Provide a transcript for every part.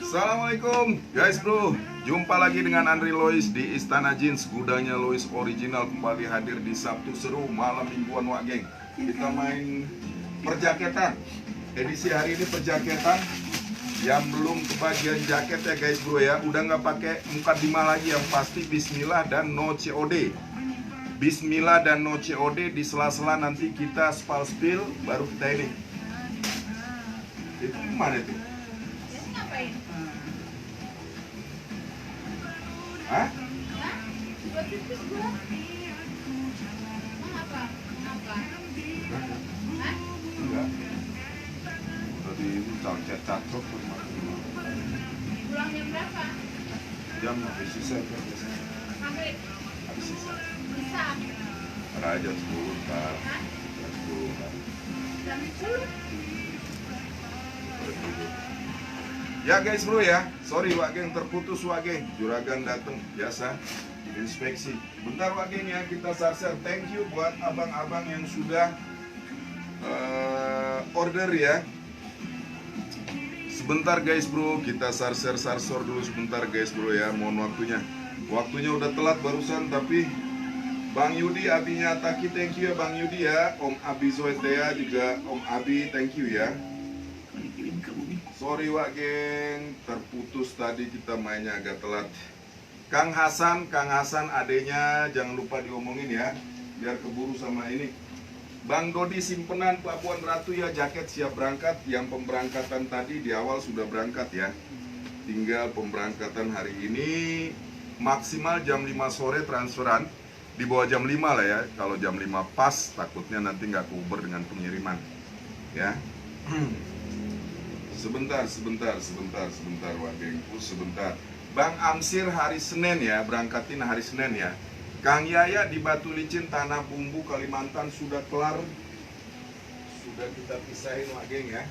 Assalamualaikum guys bro, jumpa lagi dengan Andri Lois di Istana Jeans. Gudangnya Lois Original kembali hadir di Sabtu seru malam mingguan wak geng. Kita main perjaketan. Edisi hari ini perjaketan. Yang belum kebagian jaket ya guys bro ya, udah nggak pakai mukadimah lagi, yang pasti bismillah dan no COD. Bismillah dan no COD, di sela-sela nanti kita spill baru kita ini. Itu mana itu? Ngapain? Hah? Buat pipis gua. Mau apa? Hah? Enggak. Udah di cacot tuh. Pulang jam berapa? Jam habis sisa kan biasanya. Maghrib. Habis sisa. Bisa. Ada aja 10 kan. Hah? Jam 10 kan. Jam 10. Ya guys bro ya, sorry wak geng, terputus wak geng. Juragan dateng biasa inspeksi. Bentar wak geng ya, kita sarser. Thank you buat abang-abang yang sudah order ya. Sebentar guys bro, kita sarsor dulu sebentar guys bro ya. Mohon waktunya. Waktunya udah telat barusan, tapi Bang Yudi, abinya Taki, thank you ya Bang Yudi ya. Om Abi Zoetea juga, Om Abi, thank you ya. Sorry wak geng, terputus tadi, kita mainnya agak telat. Kang Hasan adenya jangan lupa diomongin ya, biar keburu sama ini. Bang Dodi Simpenan Pelabuhan Ratu ya, jaket siap berangkat. Yang pemberangkatan tadi di awal sudah berangkat ya. Tinggal pemberangkatan hari ini maksimal jam 5 sore transferan. Di bawah jam 5 lah ya, kalau jam 5 pas takutnya nanti nggak kuber dengan pengiriman ya. Sebentar wak gengku, sebentar. Bang Amsir hari Senin ya, berangkatin hari Senin ya. Kang Yaya di Batu Licin Tanah Bumbu Kalimantan sudah kelar. Sudah kita pisahin wak geng ya.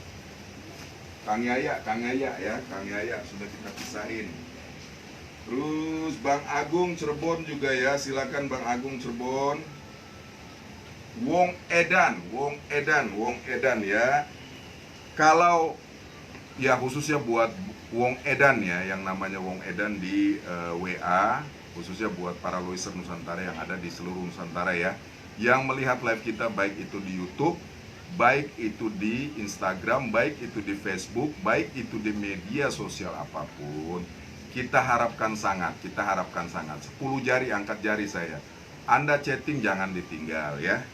Kang Yaya ya, Kang Yaya sudah kita pisahin. Terus Bang Agung Cirebon juga ya, silakan Bang Agung Cirebon. Wong Edan ya. Kalau ya khususnya buat Wong Edan ya, yang namanya Wong Edan di WA, khususnya buat para Loiser Nusantara yang ada di seluruh Nusantara ya, yang melihat live kita baik itu di YouTube, baik itu di Instagram, baik itu di Facebook, baik itu di media sosial apapun, kita harapkan sangat 10 jari angkat jari saya. Anda chatting jangan ditinggal ya.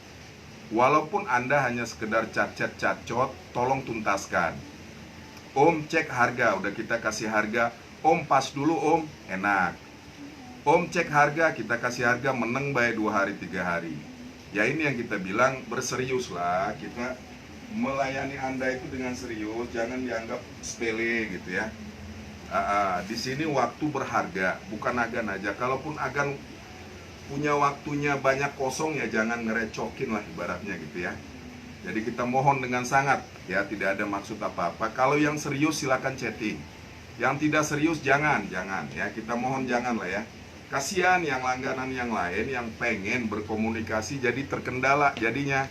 Walaupun Anda hanya sekedar cacot, tolong tuntaskan. Om cek harga, udah kita kasih harga. Om pas dulu om, enak. Om cek harga, kita kasih harga meneng baik 2 hari 3 hari. Ya ini yang kita bilang, berserius lah. Kita melayani Anda itu dengan serius, jangan dianggap sepele gitu ya. Di sini waktu berharga, bukan agan aja. Kalaupun agan punya waktunya banyak kosong ya jangan ngerecokin lah ibaratnya gitu ya. Jadi kita mohon dengan sangat ya, tidak ada maksud apa-apa. Kalau yang serius silakan chatting. Yang tidak serius jangan ya. Kita mohon jangan lah ya. Kasihan yang langganan yang lain yang pengen berkomunikasi jadi terkendala jadinya.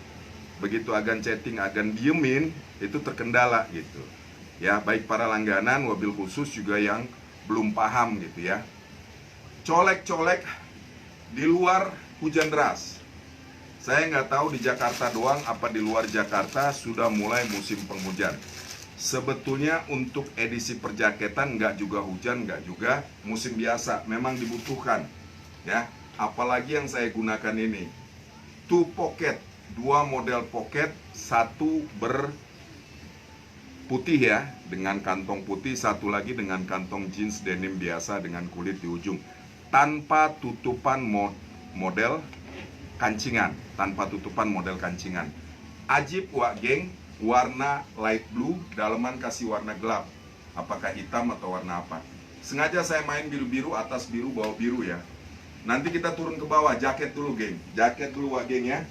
Begitu agan chatting, agan diemin, itu terkendala gitu. Ya, baik para langganan, wabil khusus juga yang belum paham gitu ya. Colek-colek di luar hujan deras. Saya nggak tahu di Jakarta doang apa di luar Jakarta sudah mulai musim penghujan. Sebetulnya untuk edisi perjaketan nggak juga hujan, nggak juga musim biasa. Memang dibutuhkan ya. Apalagi yang saya gunakan ini 2 pocket, 2 model pocket, 1 berputih ya dengan kantong putih, 1 lagi dengan kantong jeans denim biasa dengan kulit di ujung, tanpa tutupan model kancingan, Ajib wak geng, warna light blue, daleman kasih warna gelap. Apakah hitam atau warna apa? Sengaja saya main biru-biru, atas biru, bawah biru ya. Nanti kita turun ke bawah, jaket dulu geng. Jaket dulu wak geng ya.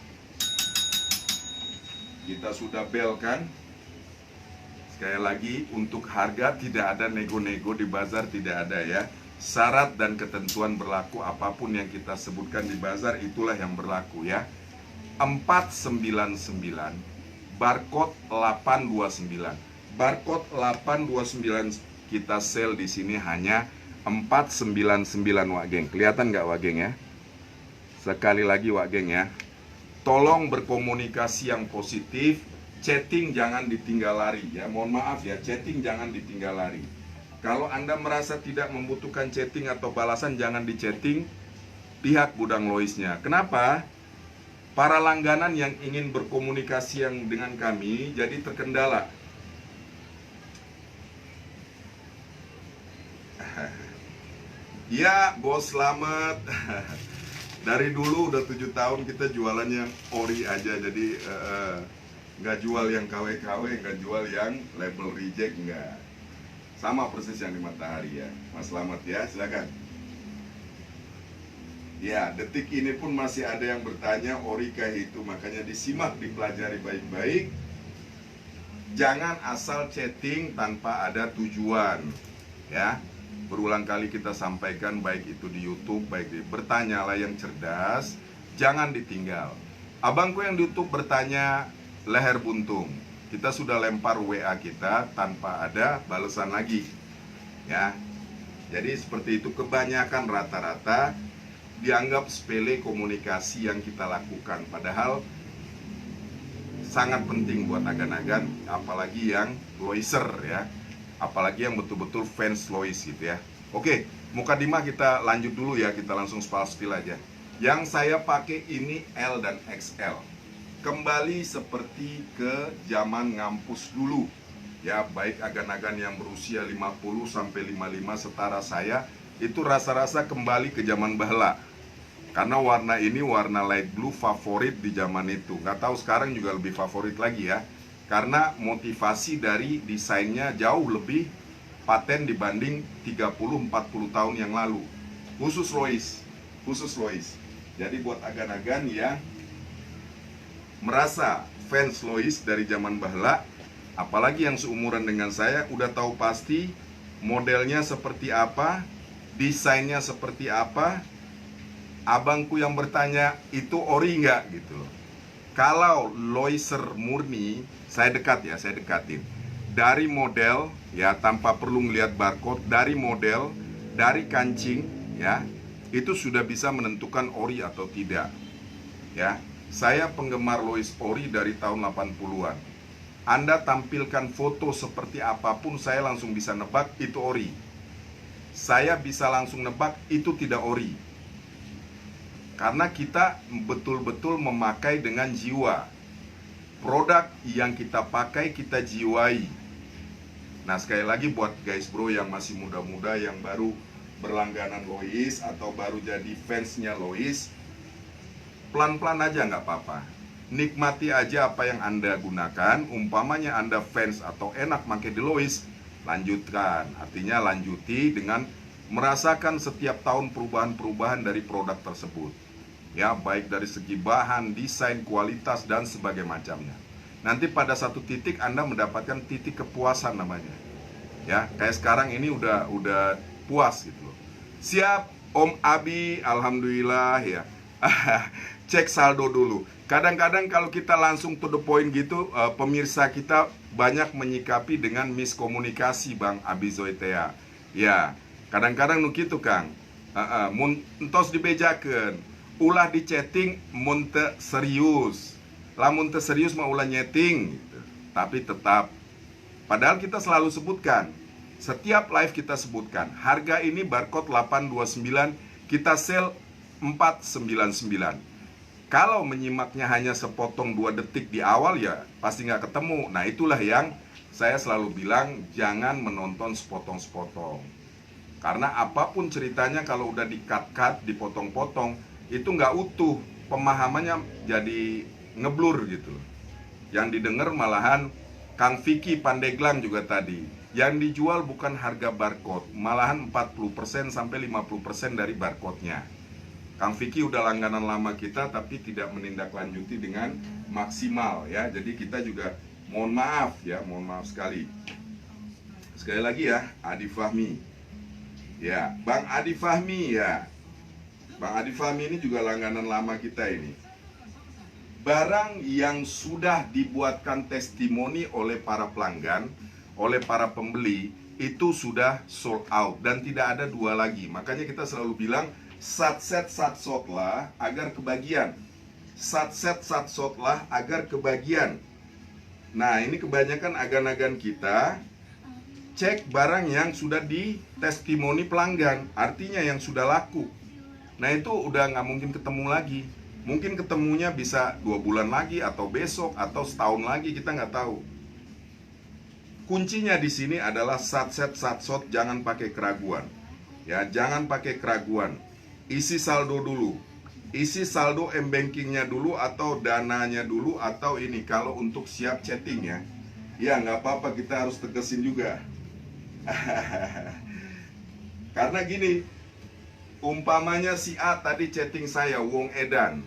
Kita sudah bel kan. Sekali lagi, untuk harga tidak ada nego-nego di bazar, tidak ada ya. Syarat dan ketentuan berlaku, apapun yang kita sebutkan di bazar itulah yang berlaku ya. 499, barcode 829. Barcode 829 kita sell di sini hanya 499 Wak Geng. Kelihatan nggak Wak Geng ya? Sekali lagi Wak Geng ya. Tolong berkomunikasi yang positif, chatting jangan ditinggal lari ya. Mohon maaf ya, chatting jangan ditinggal lari. Kalau Anda merasa tidak membutuhkan chatting atau balasan, jangan di-chatting pihak gudang Loisnya. Kenapa? Para langganan yang ingin berkomunikasi yang dengan kami jadi terkendala. Ya, Bos selamat. Dari dulu udah 7 tahun kita jualan yang ori aja. Jadi nggak jual yang KW-KW, nggak jual yang label reject, nggak. Sama persis yang di Matahari ya. Mas selamat ya, silakan. Ya, detik ini pun masih ada yang bertanya ori kah itu. Makanya disimak, dipelajari baik-baik. Jangan asal chatting tanpa ada tujuan. Ya, berulang kali kita sampaikan, baik itu di YouTube, baik di bertanyalah yang cerdas, jangan ditinggal. Abangku yang di YouTube bertanya leher buntung, kita sudah lempar WA kita tanpa ada balasan lagi, ya. Jadi seperti itu, kebanyakan rata-rata dianggap sepele komunikasi yang kita lakukan, padahal sangat penting buat agan-agan, apalagi yang Loiser ya. Apalagi yang betul-betul fans Lois gitu ya. Oke, mukadimah kita lanjut dulu ya. Kita langsung spill aja. Yang saya pakai ini L dan XL. Kembali seperti ke zaman ngampus dulu. Ya, baik agan-agan yang berusia 50 sampai 55 setara saya, itu rasa-rasa kembali ke zaman bahla. Karena warna ini warna light blue favorit di zaman itu. Nggak tahu sekarang juga lebih favorit lagi ya. Karena motivasi dari desainnya jauh lebih paten dibanding 30-40 tahun yang lalu. Khusus Lois. Jadi buat agan-agan yang merasa fans Lois dari zaman bahla, apalagi yang seumuran dengan saya, udah tahu pasti modelnya seperti apa, desainnya seperti apa. Abangku yang bertanya, itu ori nggak gitu loh. Kalau Loiser murni, saya dekatin. Dari model, ya tanpa perlu melihat barcode, dari model, dari kancing, ya, itu sudah bisa menentukan ori atau tidak. Ya, saya penggemar Lois ori dari tahun 80-an. Anda tampilkan foto seperti apapun, saya langsung bisa nebak itu ori. Saya bisa langsung nebak itu tidak ori. Karena kita betul-betul memakai dengan jiwa. Produk yang kita pakai kita jiwai. Nah, sekali lagi buat guys bro yang masih muda-muda, yang baru berlangganan Lois atau baru jadi fansnya Lois, pelan-pelan aja nggak apa-apa. Nikmati aja apa yang Anda gunakan. Umpamanya Anda fans atau enak pakai di Lois, lanjutkan. Artinya lanjuti dengan merasakan setiap tahun perubahan-perubahan dari produk tersebut. Ya, baik dari segi bahan, desain, kualitas, dan sebagainya macamnya. Nanti pada satu titik Anda mendapatkan titik kepuasan namanya. Ya, kayak sekarang ini udah puas gitu loh. Siap, Om Abi, alhamdulillah ya. Cek saldo dulu. Kadang-kadang kalau kita langsung to the point gitu, pemirsa kita banyak menyikapi dengan miskomunikasi, Bang Abi Zoetea. Ya, kadang-kadang nu kitu Kang. Mun entos dibejakeun. Ulah di chatting mun teu serius. Lamun teu serius mah ulah nyeting gitu. Tapi tetap, padahal kita selalu sebutkan, setiap live kita sebutkan, harga ini barcode 829, kita sell 499. Kalau menyimaknya hanya sepotong 2 detik di awal ya pasti nggak ketemu. Nah, itulah yang saya selalu bilang, jangan menonton sepotong-sepotong. Karena apapun ceritanya kalau udah di-cut-cut, dipotong-potong, itu nggak utuh, pemahamannya jadi ngeblur gitu. Yang didengar malahan Kang Vicky Pandeglang juga tadi, yang dijual bukan harga barcode, malahan 40% sampai 50% dari barcode-nya. Kang Vicky udah langganan lama kita tapi tidak menindaklanjuti dengan maksimal ya. Jadi kita juga mohon maaf ya, mohon maaf sekali. Sekali lagi ya, Adi Fahmi. Ya, Bang Adi Fahmi ya. Bang Adi Fahmi ini juga langganan lama kita ini. Barang yang sudah dibuatkan testimoni oleh para pelanggan, oleh para pembeli itu sudah sold out dan tidak ada dua lagi. Makanya kita selalu bilang satset satsotlah agar kebagian. Satset satsotlah agar kebagian. Nah, ini kebanyakan agan-agan kita cek barang yang sudah di testimoni pelanggan, artinya yang sudah laku. Nah, itu udah nggak mungkin ketemu lagi. Mungkin ketemunya bisa 2 bulan lagi, atau besok, atau setahun lagi, kita nggak tahu. Kuncinya di sini adalah satset satsot, jangan pakai keraguan. Ya, jangan pakai keraguan. Isi saldo dulu. Isi saldo m-bankingnya dulu atau dananya dulu atau ini kalau untuk siap chatting ya. Ya nggak apa-apa, kita harus tegesin juga. Karena gini, umpamanya si A tadi chatting saya, Wong Edan.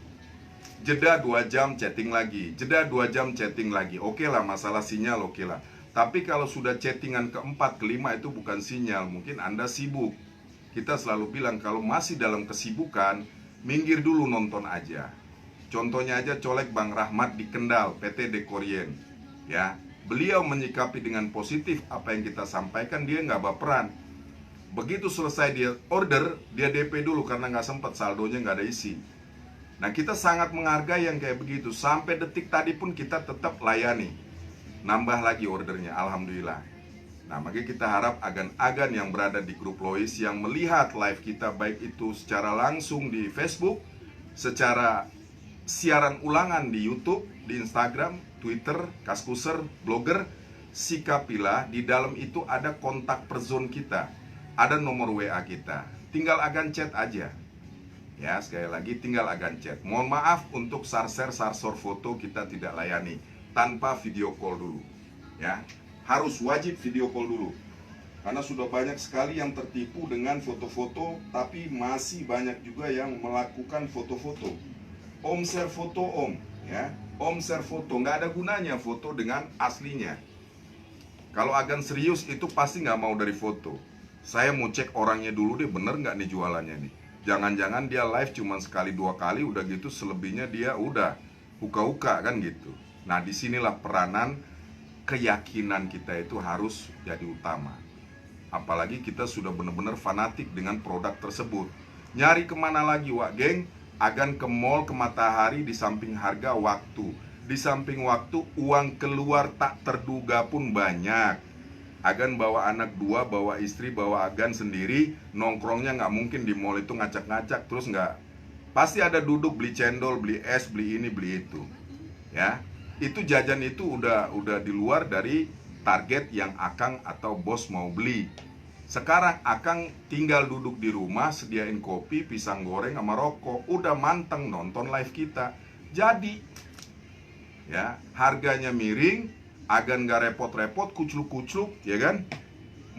Jeda 2 jam chatting lagi, jeda 2 jam chatting lagi. Oke lah, masalah sinyal oke lah. Tapi kalau sudah chattingan keempat, kelima itu bukan sinyal, mungkin Anda sibuk. Kita selalu bilang kalau masih dalam kesibukan, minggir dulu nonton aja. Contohnya aja colek Bang Rahmat di Kendal, PT Dekorien. Ya, beliau menyikapi dengan positif apa yang kita sampaikan, dia nggak baperan. Begitu selesai dia order, dia DP dulu karena nggak sempat, saldonya nggak ada isi. Nah, kita sangat menghargai yang kayak begitu. Sampai detik tadi pun kita tetap layani. Nambah lagi ordernya, alhamdulillah. Nah, makanya kita harap agan-agan yang berada di grup Lois yang melihat live kita, baik itu secara langsung di Facebook, secara siaran ulangan di YouTube, di Instagram, Twitter, Kaskuser, Blogger, sikapilah di dalam itu ada kontak perzone kita, ada nomor WA kita. Tinggal agan chat aja. Ya, sekali lagi tinggal agan chat. Mohon maaf untuk sarsor foto kita tidak layani tanpa video call dulu. Ya, harus wajib video call dulu. Karena sudah banyak sekali yang tertipu dengan foto-foto, tapi masih banyak juga yang melakukan foto-foto. Om share foto om, ya. Om share foto, nggak ada gunanya foto dengan aslinya. Kalau agan serius itu pasti nggak mau dari foto. Saya mau cek orangnya dulu deh, bener nggak nih jualannya nih. Jangan-jangan dia live cuma sekali 2 kali, udah gitu selebihnya dia udah huka-huka kan gitu. Nah, disinilah peranan keyakinan kita itu harus jadi utama. Apalagi kita sudah benar-benar fanatik dengan produk tersebut. Nyari kemana lagi, Wak Geng? Agan ke mall, ke Matahari, di samping harga waktu. Di samping waktu, uang keluar tak terduga pun banyak. Agan bawa anak 2, bawa istri, bawa Agan sendiri. Nongkrongnya nggak mungkin di mall itu ngacak-ngacak. Terus nggak, pasti ada duduk beli cendol, beli es, beli ini, beli itu. Ya, itu jajan itu udah di luar dari target yang Akang atau bos mau beli. Sekarang Akang tinggal duduk di rumah, sediain kopi, pisang goreng sama rokok, udah manteng nonton live kita. Jadi ya, harganya miring, Agan gak repot-repot, kucluk-kucluk, ya kan?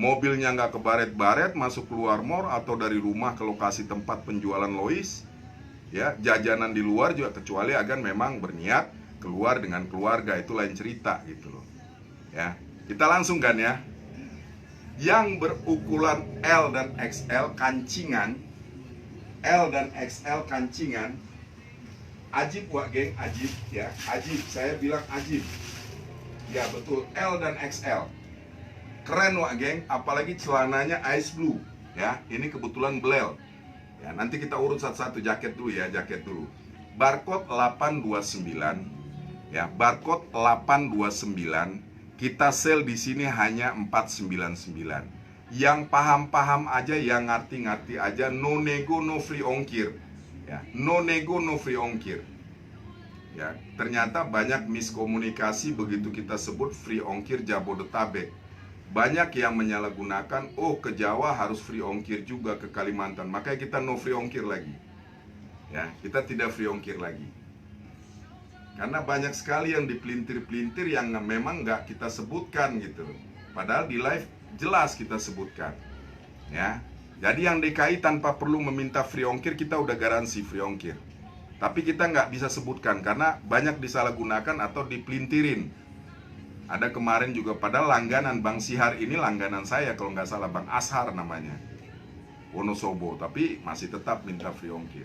Mobilnya gak kebaret-baret, masuk keluar mall atau dari rumah ke lokasi tempat penjualan Lois. Ya, jajanan di luar juga, kecuali Agan memang berniat keluar dengan keluarga, itu lain cerita gitu loh. Ya, kita langsung kan ya. Yang berukuran L dan XL kancingan, L dan XL kancingan, ajib Wak Geng, ajib ya, ajib, saya bilang ajib. Ya betul, L dan XL. Keren Wak Geng, apalagi celananya ice blue. Ya, ini kebetulan Blel. Ya, nanti kita urut satu-satu, jaket dulu ya, jaket dulu. Barcode 829. Ya, barcode 829, kita sell di sini hanya 499. Yang paham-paham aja, yang ngerti-ngerti aja, no nego, no free ongkir. Ya, no nego, no free ongkir. Ya, ternyata banyak miskomunikasi begitu kita sebut free ongkir Jabodetabek. Banyak yang menyalahgunakan, oh ke Jawa harus free ongkir juga, ke Kalimantan. Makanya kita no free ongkir lagi. Ya, kita tidak free ongkir lagi. Karena banyak sekali yang dipelintir-pelintir yang memang nggak kita sebutkan gitu. Padahal di live jelas kita sebutkan. Ya, jadi yang DKI tanpa perlu meminta free ongkir, kita udah garansi free ongkir. Tapi kita nggak bisa sebutkan karena banyak disalahgunakan atau dipelintirin. Ada kemarin juga, padahal langganan Bang Sihar ini langganan saya kalau nggak salah, Bang Ashar namanya, Wonosobo, tapi masih tetap minta free ongkir.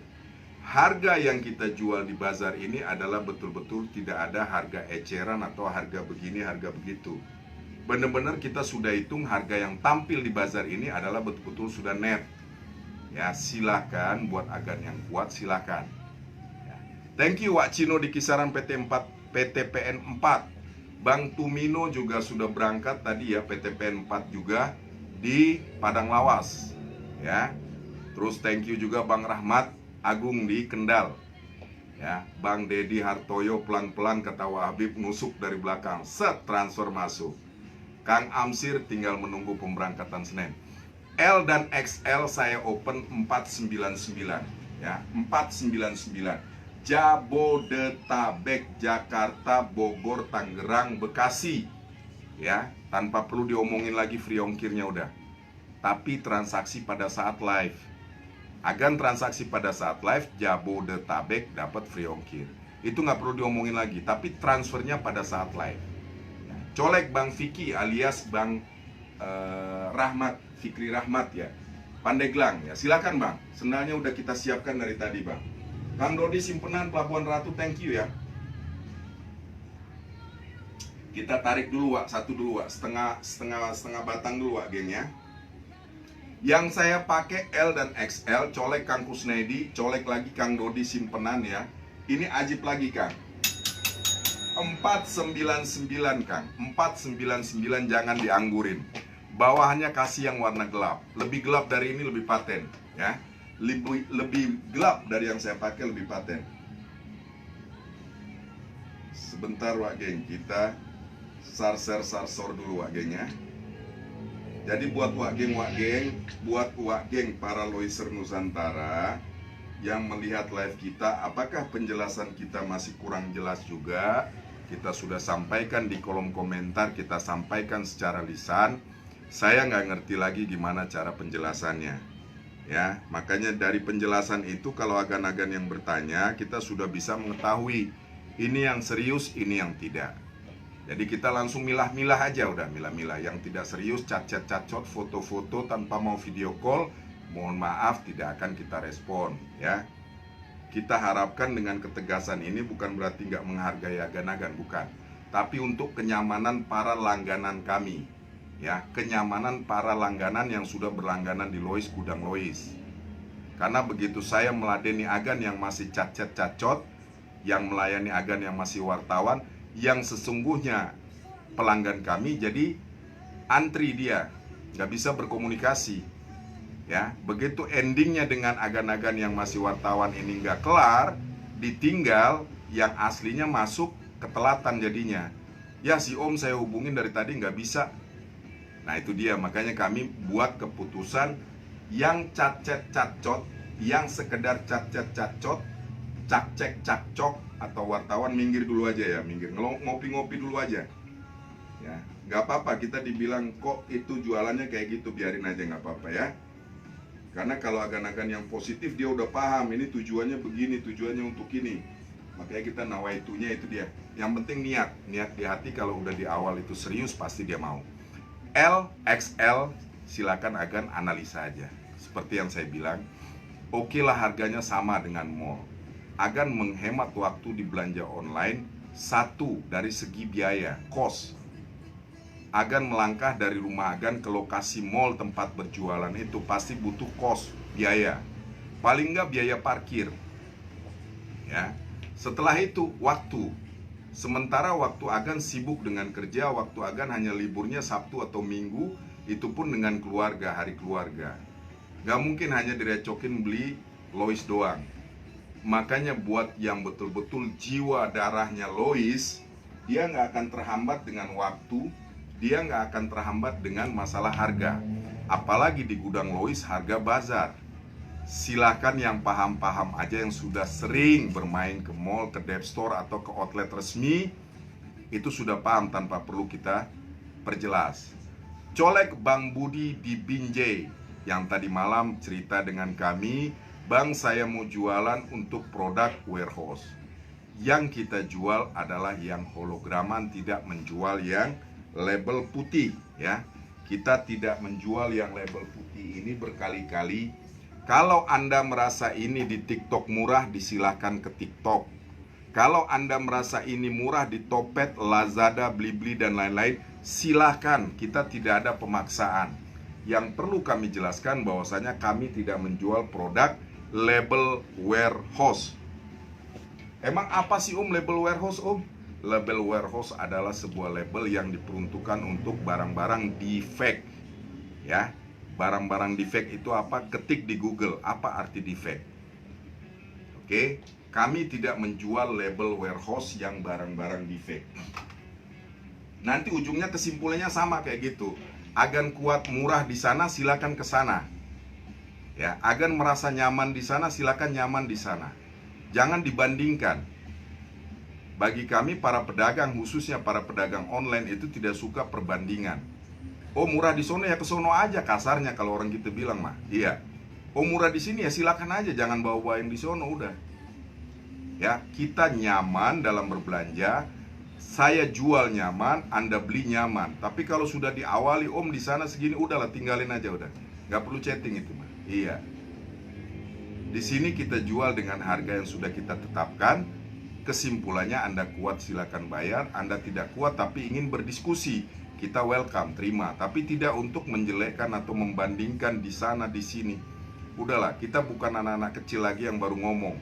Harga yang kita jual di bazar ini adalah betul-betul tidak ada harga eceran atau harga begini, harga begitu. benar-benar kita sudah hitung harga yang tampil di bazar ini adalah betul-betul sudah net. Ya, silakan buat agan yang kuat, silakan. Ya. Thank you Wak Cino di kisaran PTPN 4. Bang Tumino juga sudah berangkat tadi ya, PTPN 4 juga di Padang Lawas. Ya. Terus thank you juga Bang Rahmat Agung di Kendal. Ya, Bang Dedi Hartoyo pelan-pelan kata Wak Habib nusuk dari belakang, set transfer masuk. Kang Amsir tinggal menunggu pemberangkatan Senin. L dan XL saya open 499 ya, 499. Jabodetabek, Jakarta, Bogor, Tangerang, Bekasi. Ya, tanpa perlu diomongin lagi free ongkirnya udah. Tapi transaksi pada saat live. Agan transaksi pada saat live, Jabodetabek dapat free ongkir. Itu nggak perlu diomongin lagi, tapi transfernya pada saat live. Colek Bang Vicky alias Bang Rahmat, Fikri Rahmat ya, Pandeglang ya, silakan Bang. Sendalnya udah kita siapkan dari tadi Bang. Kang Dodi Simpenan Pelabuhan Ratu, thank you ya. Kita tarik dulu Wak, satu dulu Wak, setengah batang dulu Wak geng ya. Yang saya pakai L dan XL, colek Kang Kusnedi, colek lagi Kang Dodi Simpenan ya. Ini ajib lagi Kang. 499 Kang, 499, jangan dianggurin. Bawahannya kasih yang warna gelap. Lebih gelap dari ini lebih paten ya. Lebih gelap dari yang saya pakai lebih paten. Sebentar Wak geng, kita sarsor dulu Wak geng ya. Jadi buat Wak geng para loiser Nusantara yang melihat live kita, apakah penjelasan kita masih kurang jelas juga? Kita sudah sampaikan di kolom komentar, kita sampaikan secara lisan. Saya nggak ngerti lagi gimana cara penjelasannya. Ya, makanya dari penjelasan itu kalau agan-agan yang bertanya, kita sudah bisa mengetahui ini yang serius, ini yang tidak. Jadi kita langsung milah-milah aja, udah milah-milah. Yang tidak serius, cacot, foto-foto tanpa mau video call, mohon maaf tidak akan kita respon ya. Kita harapkan dengan ketegasan ini bukan berarti nggak menghargai agan-agan, bukan. Tapi untuk kenyamanan para langganan kami ya, kenyamanan para langganan yang sudah berlangganan di Lois Gudang Lois. Karena begitu saya meladeni agan yang masih cacot, yang melayani agan yang masih wartawan, yang sesungguhnya pelanggan kami, jadi antri dia, nggak bisa berkomunikasi. Ya, begitu endingnya dengan agan-agan yang masih wartawan ini nggak kelar, ditinggal, yang aslinya masuk ketelatan jadinya. Ya si Om saya hubungin dari tadi nggak bisa. Nah itu dia, makanya kami buat keputusan yang cacet-cacot, yang sekedar cacet-cacot, cak-cek-cak-cok, atau wartawan minggir dulu aja ya, minggir, ngopi-ngopi dulu aja. Ya, nggak apa-apa kita dibilang kok itu jualannya kayak gitu, biarin aja nggak apa-apa ya. Karena kalau agan-agan yang positif dia udah paham ini tujuannya begini, tujuannya untuk ini. Makanya kita nawaitunya itu dia. Yang penting niat di hati. Kalau udah di awal itu serius pasti dia mau. L, XL silakan agan analisa aja. Seperti yang saya bilang, oke lah harganya sama dengan mall. Agan menghemat waktu di belanja online. Satu, dari segi biaya, cost. Agan melangkah dari rumah agan ke lokasi mall tempat berjualan itu pasti butuh kos, biaya. Paling nggak biaya parkir. Ya. Setelah itu waktu. Sementara waktu agan sibuk dengan kerja, waktu agan hanya liburnya Sabtu atau Minggu, itu pun dengan keluarga, hari keluarga. Nggak mungkin hanya direcokin beli Lois doang. Makanya buat yang betul-betul jiwa darahnya Lois, dia nggak akan terhambat dengan waktu, dia nggak akan terhambat dengan masalah harga. Apalagi di gudang Lois harga bazar. Silakan yang paham-paham aja, yang sudah sering bermain ke mall, ke dep store atau ke outlet resmi, itu sudah paham tanpa perlu kita perjelas. Colek Bang Budi di Binjai yang tadi malam cerita dengan kami, Bang saya mau jualan untuk produk warehouse. Yang kita jual adalah yang holograman, tidak menjual yang label putih ya. Kita tidak menjual yang label putih ini berkali-kali. Kalau Anda merasa ini di TikTok murah, disilahkan ke TikTok. Kalau Anda merasa ini murah di Topet, Lazada, Blibli dan lain-lain, silahkan, kita tidak ada pemaksaan. Yang perlu kami jelaskan bahwasanya kami tidak menjual produk label warehouse. Emang apa sih label warehouse Label warehouse adalah sebuah label yang diperuntukkan untuk barang-barang defect. Ya, barang-barang defect itu apa? Ketik di Google, apa arti defect. Oke, kami tidak menjual label warehouse yang barang-barang defect. Nanti ujungnya kesimpulannya sama kayak gitu. Agan kuat murah di sana, silakan ke sana. Ya, agan merasa nyaman di sana, silakan nyaman di sana. Jangan dibandingkan. Bagi kami para pedagang, khususnya para pedagang online, itu tidak suka perbandingan. Oh murah di sono ya ke sono aja, kasarnya kalau orang kita bilang mah. Iya. Oh murah di sini ya silakan aja, jangan bawa-bawa yang di sono udah. Ya, kita nyaman dalam berbelanja. Saya jual nyaman, Anda beli nyaman. Tapi kalau sudah diawali di sana segini, udahlah tinggalin aja udah. Nggak perlu chatting itu mah. Iya. Di sini kita jual dengan harga yang sudah kita tetapkan. Kesimpulannya Anda kuat silakan bayar, Anda tidak kuat tapi ingin berdiskusi, kita welcome, terima. Tapi tidak untuk menjelekkan atau membandingkan di sana di sini. Udahlah, kita bukan anak-anak kecil lagi yang baru ngomong.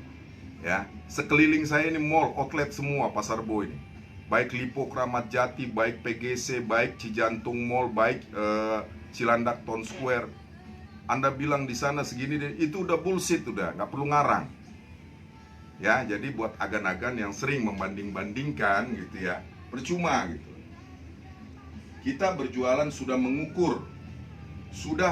Ya, sekeliling saya ini mall, outlet semua Pasar Bo ini. Baik Lipo Kramat Jati, baik PGC, baik Cijantung Mall, baik Cilandak Town Square. Anda bilang di sana segini, itu udah bullshit udah, nggak perlu ngarang. Ya, jadi buat agan-agan yang sering membanding-bandingkan gitu ya, percuma gitu. Kita berjualan sudah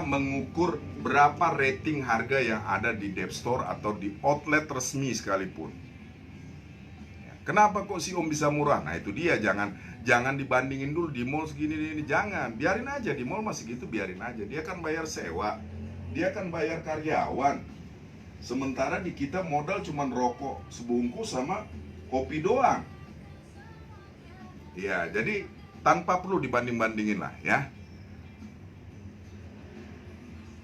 mengukur berapa rating harga yang ada di Dep Store atau di outlet resmi sekalipun. Ya, kenapa kok si Om bisa murah? Nah itu dia, jangan dibandingin dulu di mall segini ini, jangan. Biarin aja di mall masih gitu, biarin aja. Dia kan bayar sewa, dia kan bayar karyawan. Sementara di kita modal cuman rokok sebungkus sama kopi doang. Ya, jadi tanpa perlu dibanding-bandingin lah ya.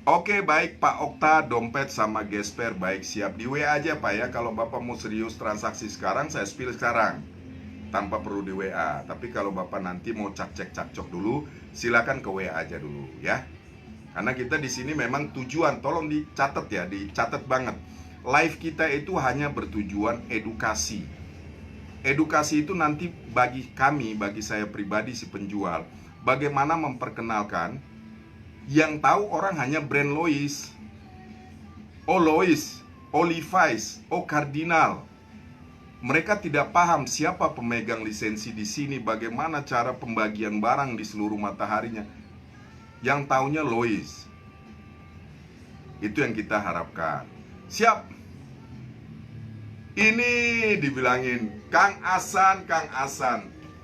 Oke, baik Pak Okta, dompet sama gesper baik, siap di WA aja Pak ya. Kalau Bapak mau serius transaksi sekarang, saya spill sekarang tanpa perlu di WA. Tapi kalau Bapak nanti mau cak-cek-cak-cok dulu, silakan ke WA aja dulu ya. Karena kita di sini memang tujuan, tolong dicatat ya, dicatat banget. Live kita itu hanya bertujuan edukasi. Edukasi itu nanti bagi kami, bagi saya pribadi si penjual, bagaimana memperkenalkan. Yang tahu orang hanya brand Lois, Lois, Levi's, Cardinal. Mereka tidak paham siapa pemegang lisensi di sini, bagaimana cara pembagian barang di seluruh mataharinya. Yang taunya Lois. Itu yang kita harapkan. Siap. Ini dibilangin Kang Asan.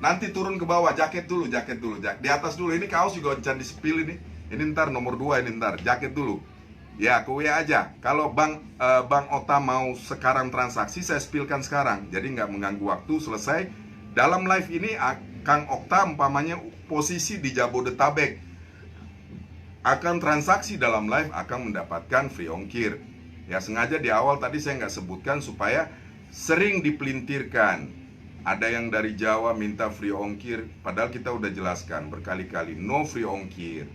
Nanti turun ke bawah, jaket dulu. Di atas dulu, ini kaos juga jangan di-spill ini. Ini ntar nomor 2 ini ntar, jaket dulu. Ya, ke WA aja. Kalau Bang Ota mau sekarang transaksi, saya spillkan sekarang. Jadi nggak mengganggu waktu, selesai. Dalam live ini, Kang Okta umpamanya posisi di Jabodetabek. Akan transaksi dalam live akan mendapatkan free ongkir. Ya sengaja di awal tadi saya nggak sebutkan supaya sering dipelintirkan. Ada yang dari Jawa minta free ongkir, padahal kita udah jelaskan berkali-kali no free ongkir.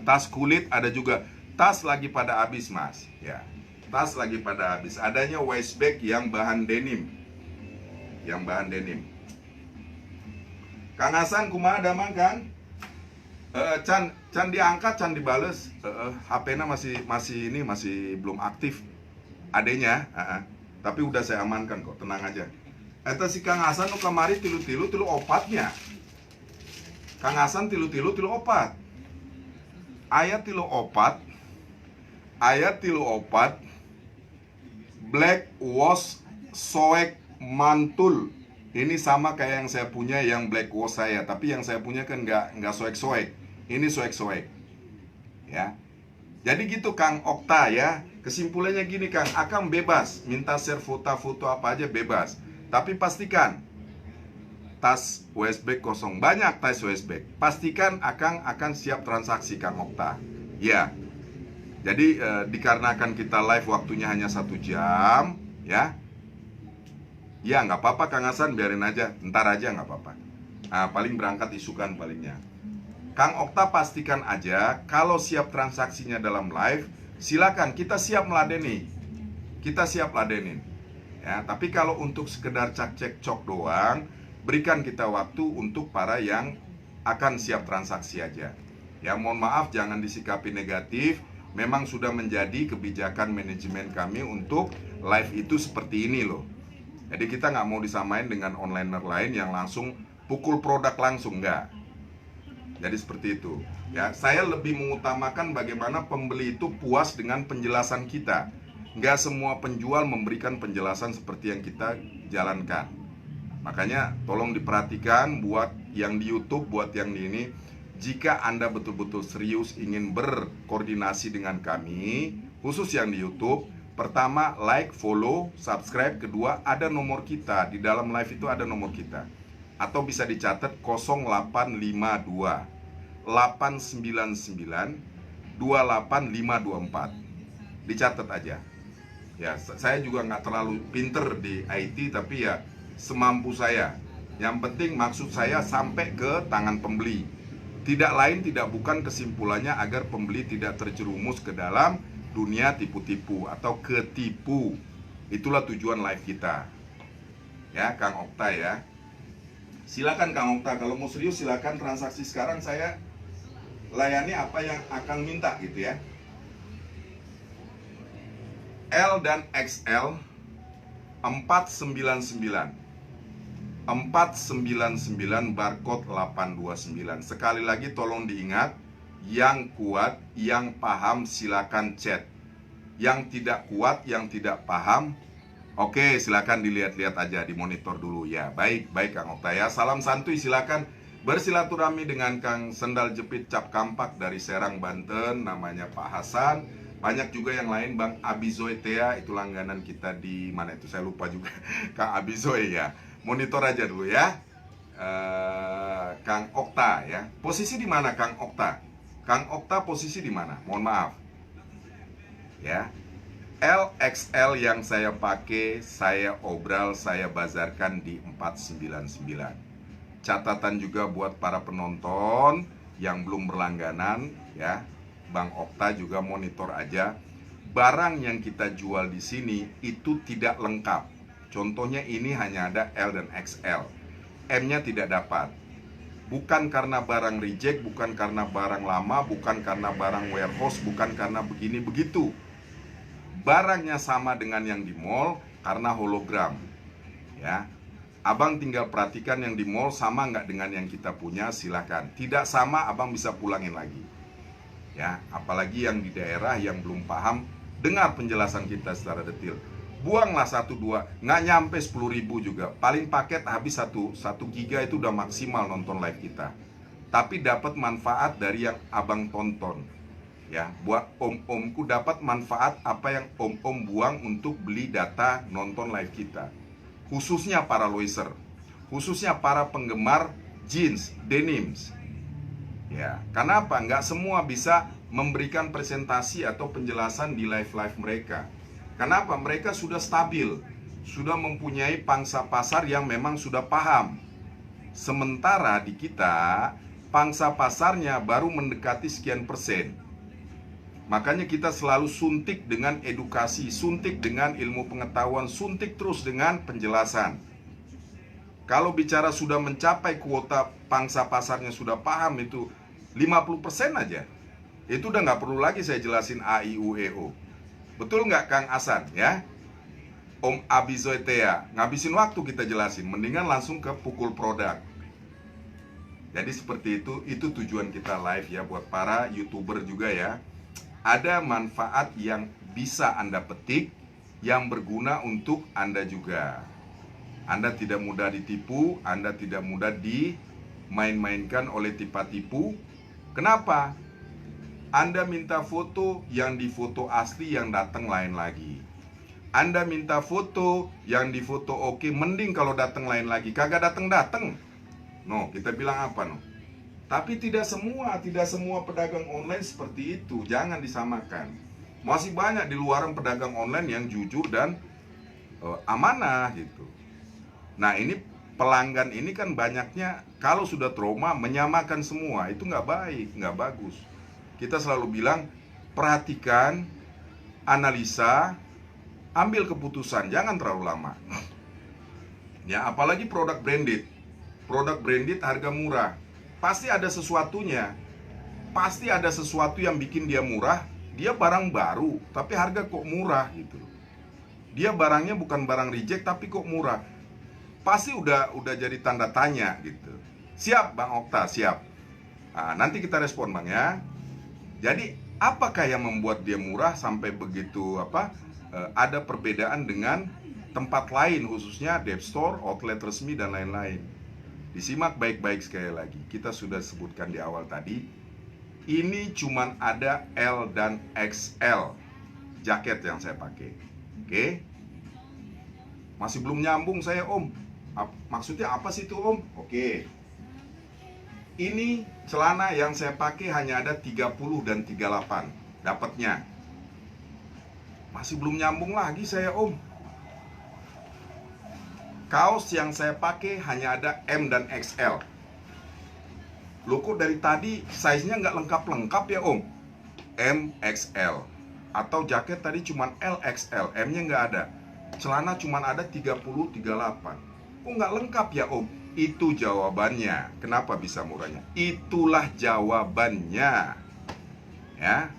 Tas kulit ada juga. Tas lagi pada habis mas. Ya, tas lagi pada habis. Adanya waist bag yang bahan denim. Kang Hasan kumaha damang kan? Can diangkat, can dibales. HP-nya masih belum aktif. Adenya, tapi udah saya amankan kok, tenang aja. Eta si Kang Hasan nu kamari tilu opatnya. Kang Hasan tilu opat. Aya tilu opat. Black wash soek mantul. Ini sama kayak yang saya punya, yang black wash saya. Tapi yang saya punya kan nggak soek-soek. Ini soek-soek. Ya. Jadi gitu Kang Okta ya. Kesimpulannya gini Kang, Akang bebas minta share foto-foto apa aja bebas. Tapi pastikan tas waist bag kosong. Banyak tas waist bag. Pastikan Akang akan siap transaksi Kang Okta. Ya. Jadi dikarenakan kita live waktunya hanya 1 jam, ya. Ya nggak apa-apa Kang Hasan, biarin aja, ntar aja nggak apa-apa. Nah, paling berangkat isukan palingnya. Kang Okta pastikan aja kalau siap transaksinya dalam live, silakan, kita siap meladeni. Kita siap ladenin. Ya, tapi kalau untuk sekedar cek-cek-cok doang, berikan kita waktu untuk para yang akan siap transaksi aja. Ya, mohon maaf jangan disikapi negatif. Memang sudah menjadi kebijakan manajemen kami untuk live itu seperti ini loh. Jadi kita nggak mau disamain dengan onliner lain yang langsung pukul produk langsung, nggak. Jadi seperti itu. Ya, saya lebih mengutamakan bagaimana pembeli itu puas dengan penjelasan kita. Nggak semua penjual memberikan penjelasan seperti yang kita jalankan. Makanya tolong diperhatikan buat yang di YouTube, buat yang di ini. Jika Anda betul-betul serius ingin berkoordinasi dengan kami, khusus yang di YouTube, pertama, like, follow, subscribe. Kedua, ada nomor kita. Di dalam live itu ada nomor kita. Atau bisa dicatat 0852 899 28524. Dicatat aja. Ya, saya juga nggak terlalu pinter di IT, tapi ya semampu saya. Yang penting maksud saya sampai ke tangan pembeli. Tidak lain tidak bukan kesimpulannya agar pembeli tidak terjerumus ke dalam dunia tipu-tipu atau ketipu. Itulah tujuan live kita. Ya, Kang Okta ya. Silakan Kang Okta, kalau mau serius silakan transaksi sekarang, saya layani apa yang akan minta gitu ya. L dan XL 499 499 barcode 829. Sekali lagi tolong diingat, yang kuat, yang paham silakan chat. Yang tidak kuat, yang tidak paham, oke, silakan dilihat-lihat aja, dimonitor dulu ya. Baik Kang Okta ya. Salam santuy, silakan bersilaturahmi dengan Kang Sendal Jepit Cap Kampak dari Serang, Banten, namanya Pak Hasan. Banyak juga yang lain, Bang Abizoy Tea, itu langganan kita di mana itu saya lupa juga. Kang Abizoy ya. Monitor aja dulu ya. Kang Okta ya. Posisi di mana Kang Okta? Kang Okta posisi di mana? Mohon maaf. Ya. LXL yang saya pakai, saya obral, saya bazarkan di 499. Catatan juga buat para penonton yang belum berlangganan ya. Bang Okta juga monitor aja. Barang yang kita jual di sini itu tidak lengkap. Contohnya ini hanya ada L dan XL. M-nya tidak dapat. Bukan karena barang reject, bukan karena barang lama, bukan karena barang warehouse, bukan karena begini begitu. Barangnya sama dengan yang di mall karena hologram. Ya. Abang tinggal perhatikan yang di mall sama nggak dengan yang kita punya, silakan. Tidak sama, abang bisa pulangin lagi. Ya, apalagi yang di daerah yang belum paham, dengar penjelasan kita secara detail. Buanglah 1-2, nggak nyampe 10.000 juga. Paling paket habis 1 giga itu udah maksimal nonton live kita. Tapi dapat manfaat dari yang abang tonton. Ya, buat om-omku dapat manfaat apa yang om-om buang untuk beli data nonton live kita. Khususnya para loiser, khususnya para penggemar jeans, denims. Ya, kenapa? Nggak semua bisa memberikan presentasi atau penjelasan di live-live mereka. Kenapa? Mereka sudah stabil, sudah mempunyai pangsa pasar yang memang sudah paham. Sementara di kita, pangsa pasarnya baru mendekati sekian persen. Makanya kita selalu suntik dengan edukasi, suntik dengan ilmu pengetahuan, suntik terus dengan penjelasan. Kalau bicara sudah mencapai kuota pangsa pasarnya sudah paham itu 50% aja. Itu udah nggak perlu lagi saya jelasin A, I, U, E, O. Betul nggak Kang Hasan ya? Om Abizoy Tea, ngabisin waktu kita jelasin, mendingan langsung ke pukul produk. Jadi seperti itu tujuan kita live ya, buat para YouTuber juga ya. Ada manfaat yang bisa Anda petik, yang berguna untuk Anda juga. Anda tidak mudah ditipu, Anda tidak mudah dimain-mainkan oleh tipu-tipu. Kenapa? Anda minta foto, yang difoto asli, yang datang lain lagi. Anda minta foto, yang difoto oke, mending kalau datang lain lagi. Kagak datang-datang. No, kita bilang apa no? Tapi tidak semua pedagang online seperti itu. Jangan disamakan. Masih banyak di luaran pedagang online yang jujur dan amanah gitu. Nah ini pelanggan ini kan banyaknya kalau sudah trauma menyamakan semua, itu nggak baik, nggak bagus. Kita selalu bilang perhatikan, analisa, ambil keputusan, jangan terlalu lama. Ya, apalagi produk branded. Produk branded harga murah. Pasti ada sesuatunya. Pasti ada sesuatu yang bikin dia murah. Dia barang baru, tapi harga kok murah gitu. Dia barangnya bukan barang reject tapi kok murah. Pasti udah jadi tanda tanya gitu. Siap Bang Okta, siap. Nah, nanti kita respon Bang ya. Jadi apakah yang membuat dia murah sampai begitu ada perbedaan dengan tempat lain, khususnya dep store, outlet resmi dan lain-lain. Disimak baik-baik sekali lagi. Kita sudah sebutkan di awal tadi, ini cuman ada L dan XL jaket yang saya pakai. Oke? Masih belum nyambung saya Om. Maksudnya apa sih itu Om? Oke. Ini celana yang saya pakai hanya ada 30 dan 38 dapatnya. Masih belum nyambung lagi saya Om. Kaos yang saya pakai hanya ada M dan XL. Loh kok dari tadi size-nya nggak lengkap-lengkap ya Om? M, XL. Atau jaket tadi cuma LXL, M-nya nggak ada. Celana cuma ada 30, 38. Kok nggak lengkap ya Om? Itu jawabannya. Kenapa bisa murahnya? Itulah jawabannya. Ya.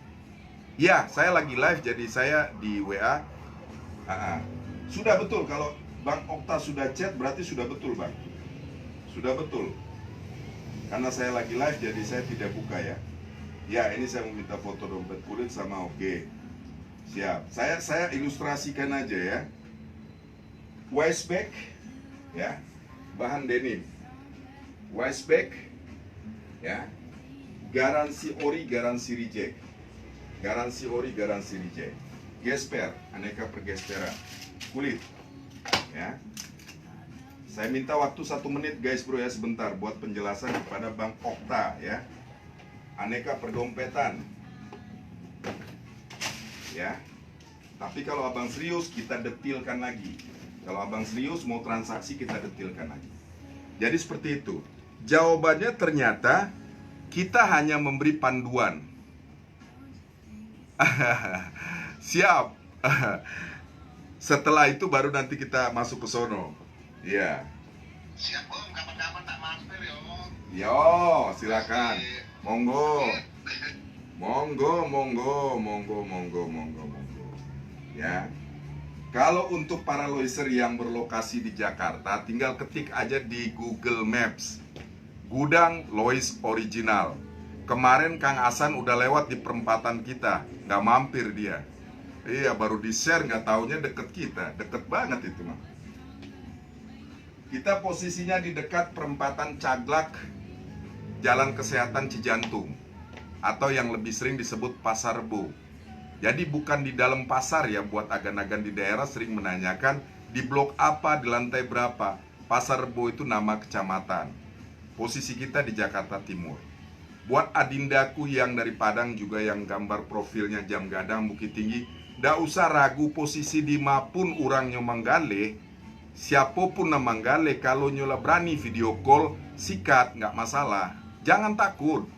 Ya, saya lagi live jadi saya di WA. Sudah betul kalau Bang Okta sudah chat berarti sudah betul Bang. Sudah betul. Karena saya lagi live jadi saya tidak buka ya. Ya, ini saya meminta foto dompet kulit sama oke. Siap. Saya ilustrasikan aja ya. Waistbag ya. Bahan denim. Waistbag ya. Garansi ori, garansi reject. Garansi ori, garansi reject. Gesper, aneka pergesperan. Kulit ya. Saya minta waktu 1 menit guys bro ya, sebentar buat penjelasan kepada Bang Okta ya. Aneka perdompetan ya. Tapi kalau abang serius kita detilkan lagi. Kalau abang serius mau transaksi kita detilkan lagi. Jadi seperti itu. Jawabannya ternyata kita hanya memberi panduan. Siap. Setelah itu baru nanti kita masuk ke sono. Iya. Siap Om, kapan-kapan tak mampir ya Om. Yo, silakan. Monggo. Monggo. Ya. Kalau untuk para loiser yang berlokasi di Jakarta, tinggal ketik aja di Google Maps. Gudang Lois Original. Kemarin Kang Hasan udah lewat di perempatan kita, nggak mampir dia. Iya, baru di-share, nggak taunya deket kita. Deket banget itu mah. Kita posisinya di dekat perempatan Caglak, Jalan Kesehatan Cijantung, atau yang lebih sering disebut Pasar Rebo. Jadi bukan di dalam pasar ya, buat agan-agan di daerah sering menanyakan di blok apa, di lantai berapa. Pasar Rebo itu nama kecamatan. Posisi kita di Jakarta Timur. Buat adindaku yang dari Padang juga yang gambar profilnya jam gadang Bukit Tinggi, nggak usah ragu posisi di mapun orangnya manggale. Siapapun nama manggale, kalau nyola berani video call, sikat, nggak masalah. Jangan takut.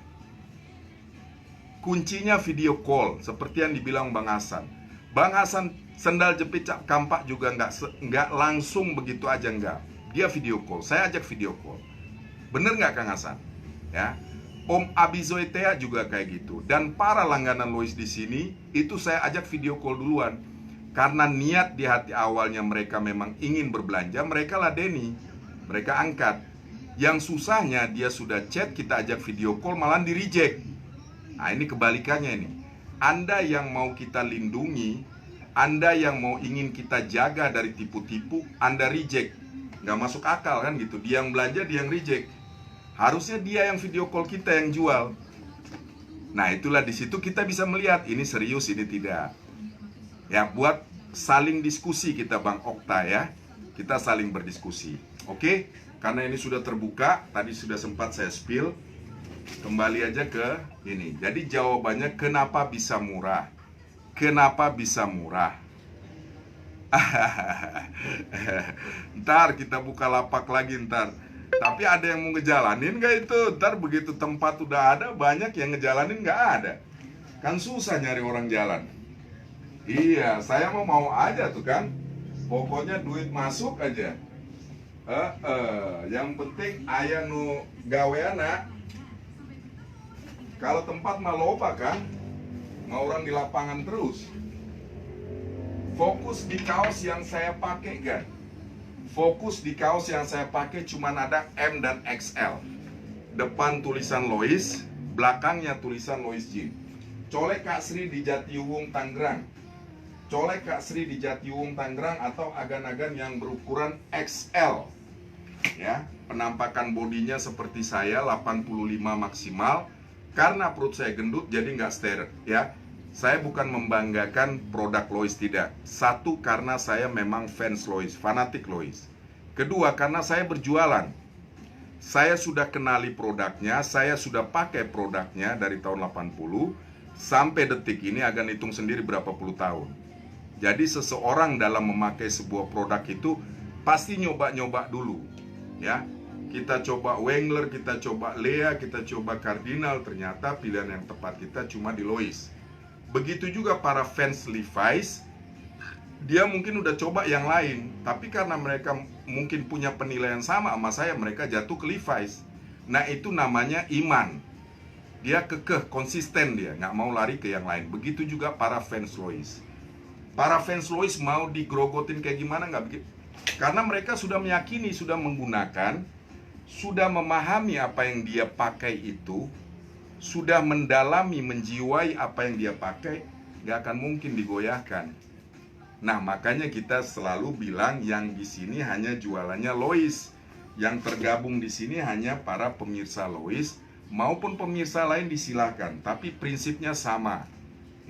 Kuncinya video call, seperti yang dibilang Bang Hasan. Bang Hasan sendal jepit cap kampak juga nggak langsung begitu aja, nggak. Dia video call, saya ajak video call. Bener nggak Kang Hasan? Ya. Om Abizoetea juga kayak gitu. Dan para langganan Lois di sini itu saya ajak video call duluan. Karena niat di hati awalnya mereka memang ingin berbelanja, mereka ladeni. Mereka angkat. Yang susahnya dia sudah chat, kita ajak video call malah di reject. Nah, ini kebalikannya ini. Anda yang mau kita lindungi, Anda yang mau ingin kita jaga dari tipu-tipu, Anda reject. Nggak masuk akal kan gitu. Dia yang belanja, dia yang reject. Harusnya dia yang video call kita yang jual. Nah, itulah di situ kita bisa melihat ini serius, ini tidak. Ya, buat saling diskusi kita Bang Okta ya. Kita saling berdiskusi. Oke? Karena ini sudah terbuka, tadi sudah sempat saya spill. Kembali aja ke ini. Jadi jawabannya kenapa bisa murah? Kenapa bisa murah? Ntar kita buka lapak lagi ntar. Tapi ada yang mau ngejalanin gak itu? Ntar begitu tempat udah ada, banyak yang ngejalanin gak ada. Kan susah nyari orang jalan. Iya, saya mau aja tuh kan. Pokoknya duit masuk aja. Yang penting aya nu gaweana. Kalau tempat mah loba kan, mau orang di lapangan terus. Fokus di kaos yang saya pakai kan. Fokus di kaos yang saya pakai cuman ada M dan XL. Depan tulisan Lois, belakangnya tulisan Lois Jean. Colek Kak Sri di Jatiuwung Tangerang. Colek Kak Sri di Jatiuwung Tangerang atau agan-agan yang berukuran XL. Ya, penampakan bodinya seperti saya 85 maksimal. Karena perut saya gendut jadi nggak steril ya. Saya bukan membanggakan produk Lois, tidak. Satu, karena saya memang fans Lois, fanatik Lois. Kedua, karena saya berjualan. Saya sudah kenali produknya, saya sudah pakai produknya dari tahun 80 sampai detik ini, agan hitung sendiri berapa puluh tahun. Jadi seseorang dalam memakai sebuah produk itu pasti nyoba-nyoba dulu, ya. Kita coba Wrangler, kita coba Lea, kita coba Cardinal, ternyata pilihan yang tepat kita cuma di Lois. Begitu juga para fans Levi's, dia mungkin udah coba yang lain, tapi karena mereka mungkin punya penilaian sama saya, mereka jatuh ke Levi's. Nah itu namanya iman. Dia kekeh, konsisten dia, nggak mau lari ke yang lain. Begitu juga para fans Lois. Para fans Lois mau digrogotin kayak gimana nggak begitu? Karena mereka sudah meyakini, sudah menggunakan, sudah memahami apa yang dia pakai itu, sudah mendalami, menjiwai apa yang dia pakai, nggak akan mungkin digoyahkan. Nah, makanya kita selalu bilang yang di sini hanya jualannya Lois. Yang tergabung di sini hanya para pemirsa Lois maupun pemirsa lain disilakan, tapi prinsipnya sama.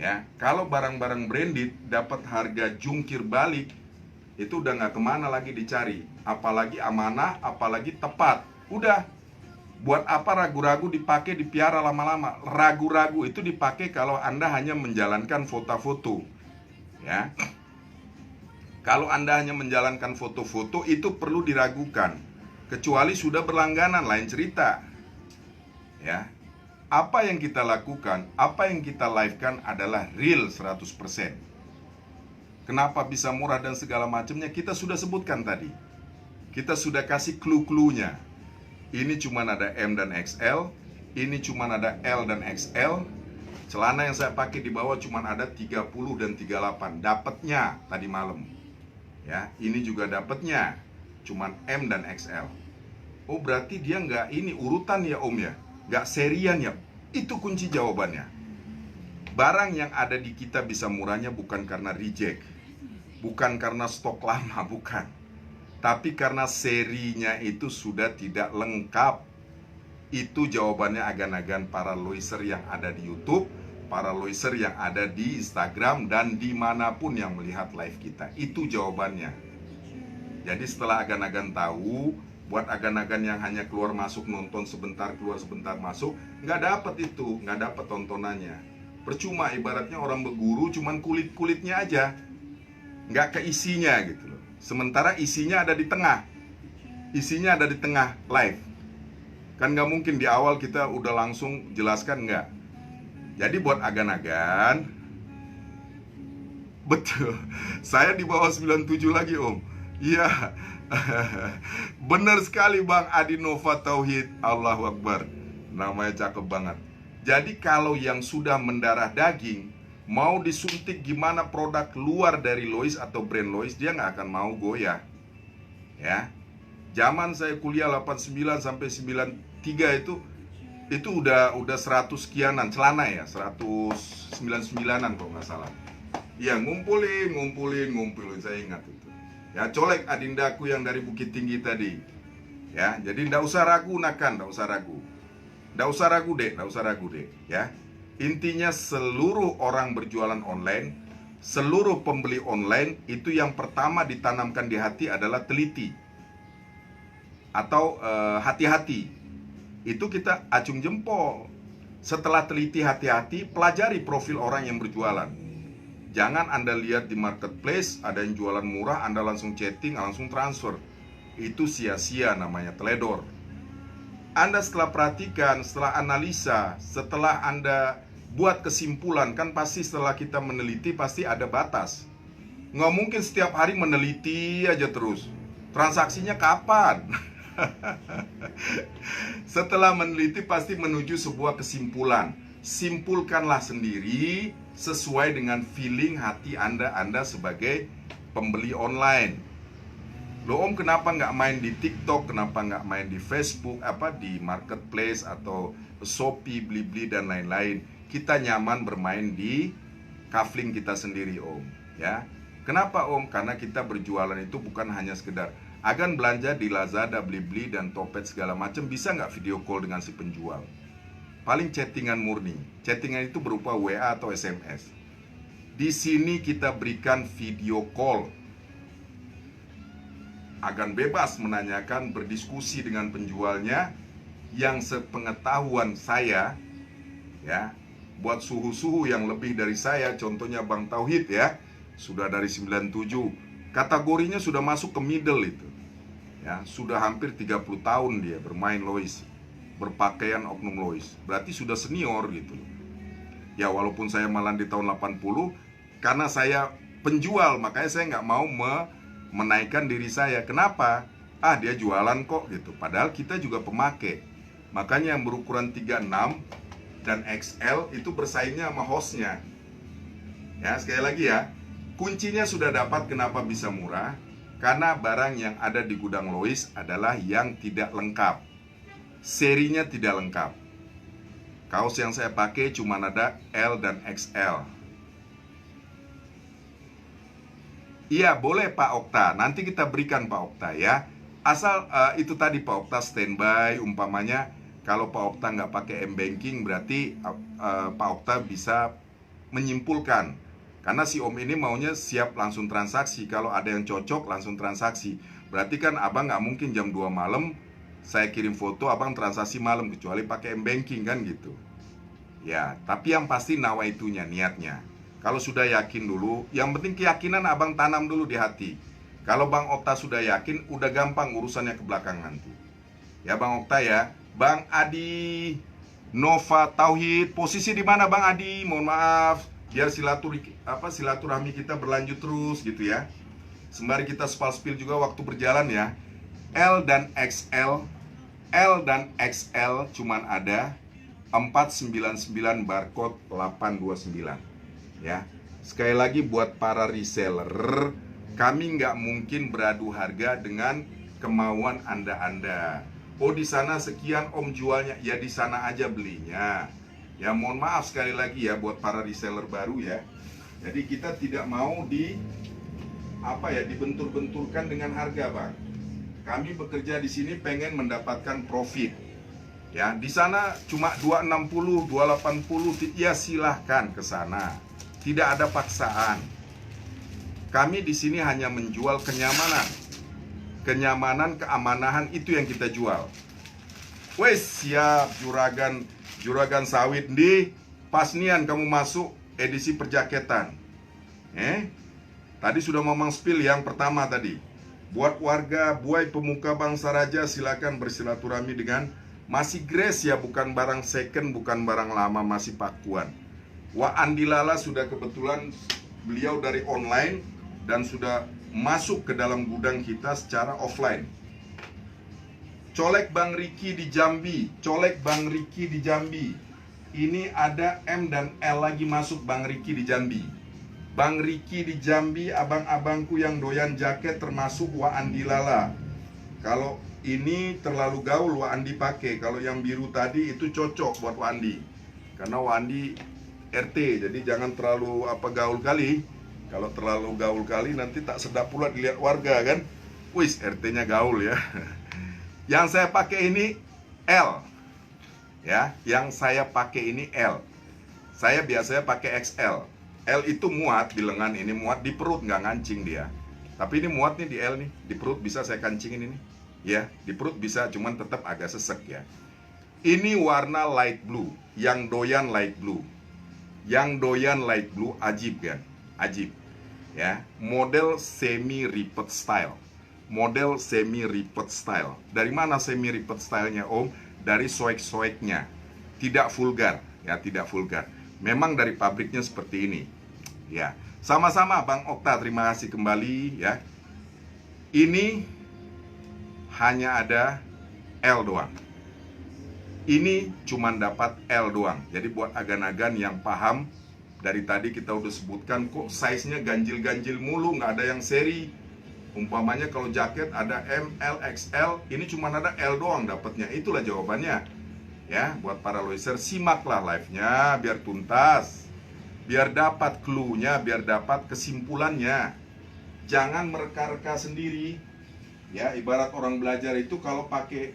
Ya, kalau barang-barang branded dapat harga jungkir balik, itu udah nggak kemana lagi dicari. Apalagi amanah, apalagi tepat. Udah. Buat apa ragu-ragu dipakai, dipiara lama-lama? Ragu-ragu itu dipakai kalau Anda hanya menjalankan foto-foto. Ya. Kalau Anda hanya menjalankan foto-foto, itu perlu diragukan. Kecuali sudah berlangganan, lain cerita. Ya. Apa yang kita lakukan, apa yang kita live-kan adalah real 100%. Kenapa bisa murah dan segala macamnya, kita sudah sebutkan tadi. Kita sudah kasih clue-cluenya. Ini cuma ada M dan XL, ini cuma ada L dan XL. Celana yang saya pakai di bawah cuma ada 30 dan 38. Dapatnya tadi malam. Ya, ini juga dapatnya cuma M dan XL. Oh, berarti dia nggak ini urutan ya Om ya? Nggak serian ya? Itu kunci jawabannya. Barang yang ada di kita bisa murahnya bukan karena reject, bukan karena stok lama, bukan. Tapi karena serinya itu sudah tidak lengkap. Itu jawabannya agan-agan para Loiser yang ada di YouTube, para Loiser yang ada di Instagram, dan dimanapun yang melihat live kita. Itu jawabannya. Jadi setelah agan-agan tahu, buat agan-agan yang hanya keluar masuk nonton sebentar, keluar sebentar masuk, nggak dapat itu, nggak dapat tontonannya. Percuma, ibaratnya orang berguru cuman kulit-kulitnya aja, nggak keisinya gitu loh. Sementara isinya ada di tengah. Isinya ada di tengah live. Kan nggak mungkin di awal kita udah langsung jelaskan, nggak. Jadi buat agan-agan, betul, saya di bawah 97 lagi Om. Iya. Bener sekali Bang Adi Nova Tauhid. Allahu Akbar. Namanya cakep banget. Jadi kalau yang sudah mendarah daging, mau disuntik gimana produk luar dari Lois atau brand Lois, dia nggak akan mau goyah. Ya. Zaman saya kuliah 89 sampai 93 itu udah 100 sekianan celana ya, 199-an kalau nggak salah. Ya, ngumpulin, saya ingat itu. Ya, colek adindaku yang dari Bukit Tinggi tadi. Ya, jadi nggak usah ragu Nakan, nggak usah ragu. Nggak usah ragu deh, ya. Intinya seluruh orang berjualan online, seluruh pembeli online, itu yang pertama ditanamkan di hati adalah teliti atau hati-hati. Itu kita acung jempol. Setelah teliti, hati-hati, pelajari profil orang yang berjualan. Jangan Anda lihat di marketplace ada yang jualan murah, Anda langsung chatting, langsung transfer. Itu sia-sia, namanya teledor. Anda setelah perhatikan, setelah analisa, setelah Anda buat kesimpulan, kan pasti setelah kita meneliti pasti ada batas. Nggak mungkin setiap hari meneliti aja terus. Transaksinya kapan? Setelah meneliti pasti menuju sebuah kesimpulan. Simpulkanlah sendiri sesuai dengan feeling hati Anda sebagai pembeli online. Loh Om, kenapa nggak main di TikTok, kenapa nggak main di Facebook, di marketplace atau Shopee, Blibli dan lain-lain. Kita nyaman bermain di kafling kita sendiri Om, ya. Kenapa Om? Karena kita berjualan itu bukan hanya sekedar agan belanja di Lazada, Blibli dan Topet segala macam, bisa nggak video call dengan si penjual? Paling chattingan murni. Chattingan itu berupa WA atau SMS. Di sini kita berikan video call. Agan bebas menanyakan, berdiskusi dengan penjualnya yang sepengetahuan saya, ya. Buat suhu-suhu yang lebih dari saya, contohnya Bang Tauhid ya, sudah dari 97. Kategorinya sudah masuk ke middle itu. Ya, sudah hampir 30 tahun dia bermain Lois, berpakaian oknum Lois. Berarti sudah senior gitu. Ya walaupun saya malah di tahun 80, karena saya penjual, makanya saya nggak mau menaikkan diri saya. Kenapa? Dia jualan kok gitu. Padahal kita juga pemakai. Makanya yang berukuran 36 dan XL itu bersaingnya sama hostnya. Ya, sekali lagi ya, kuncinya sudah dapat. Kenapa bisa murah? Karena barang yang ada di gudang Lois adalah yang tidak lengkap. Serinya tidak lengkap. Kaos yang saya pakai cuma ada L dan XL. Iya, boleh Pak Okta. Nanti kita berikan Pak Okta ya. Asal itu tadi Pak Okta standby. Umpamanya kalau Pak Okta nggak pakai M-Banking, berarti Pak Okta bisa menyimpulkan. Karena si Om ini maunya siap langsung transaksi. Kalau ada yang cocok langsung transaksi. Berarti kan Abang nggak mungkin jam 2 malam saya kirim foto Abang transaksi malam, kecuali pakai M-Banking kan gitu. Ya, tapi yang pasti nawaitunya, niatnya. Kalau sudah yakin dulu, yang penting keyakinan Abang tanam dulu di hati. Kalau Bang Okta sudah yakin, udah gampang urusannya ke belakang nanti. Ya Bang Okta ya. Bang Adi Nova Tauhid, posisi di mana Bang Adi? Mohon maaf, biar silaturahmi kita berlanjut terus gitu ya. Sembari kita spil juga waktu berjalan ya. L dan XL cuman ada 499 barcode 829 ya. Sekali lagi buat para reseller, kami nggak mungkin beradu harga dengan kemauan Anda. Oh di sana sekian Om jualnya, ya di sana aja belinya. Ya mohon maaf sekali lagi ya buat para reseller baru ya. Jadi kita tidak mau dibentur-benturkan dengan harga Bang. Kami bekerja di sini pengen mendapatkan profit. Ya, di sana cuma 260, 280, ya silahkan ke sana. Tidak ada paksaan. Kami di sini hanya menjual kenyamanan. Kenyamanan, keamanahan itu yang kita jual. Wes, siap juragan sawit di pasnian kamu masuk edisi perjaketan. Tadi sudah Mamang spill yang pertama tadi. Buat warga Buai Pemuka Bangsa Raja, silakan bersilaturahmi dengan masih grace ya, bukan barang second, bukan barang lama, masih pakuan. Wa Andi Lala sudah kebetulan beliau dari online dan sudah masuk ke dalam gudang kita secara offline. Colek Bang Riki di Jambi, Ini ada M dan L lagi masuk Bang Riki di Jambi. Bang Riki di Jambi, abang-abangku yang doyan jaket termasuk Wa Andi Lala. Kalau ini terlalu gaul, Wa Andi pakai. Kalau yang biru tadi itu cocok buat Wa Andi. Karena Wa Andi RT, jadi jangan terlalu gaul kali. Kalau terlalu gaul kali nanti tak sedap pula dilihat warga kan. Wis, RT-nya gaul ya. Yang saya pakai ini L. Ya, yang saya pakai ini L. Saya biasanya pakai XL. L itu muat di lengan, ini muat di perut, nggak ngancing dia. Tapi ini muat nih di L nih, di perut bisa saya kancingin ini. Ya, di perut bisa, cuman tetap agak sesek ya. Ini warna light blue, yang doyan light blue. Ajib kan. Ajib. Ya, model semi repeat style. Model semi repeat style. Dari mana semi repeat stylenya Om? Dari soek-soeknya. Tidak vulgar, ya, tidak vulgar. Memang dari pabriknya seperti ini. Ya, sama-sama Bang Okta, terima kasih kembali ya. Ini hanya ada L doang. Ini cuman dapat L doang. Jadi buat agan-agan yang paham, dari tadi kita udah sebutkan kok size-nya ganjil-ganjil mulu, nggak ada yang seri. Umpamanya kalau jaket ada M, L, XL, ini cuma ada L doang dapatnya. Itulah jawabannya. Ya, buat para loiser, simaklah live-nya biar tuntas. Biar dapat clue-nya, biar dapat kesimpulannya. Jangan mereka-reka sendiri. Ya, ibarat orang belajar itu kalau pakai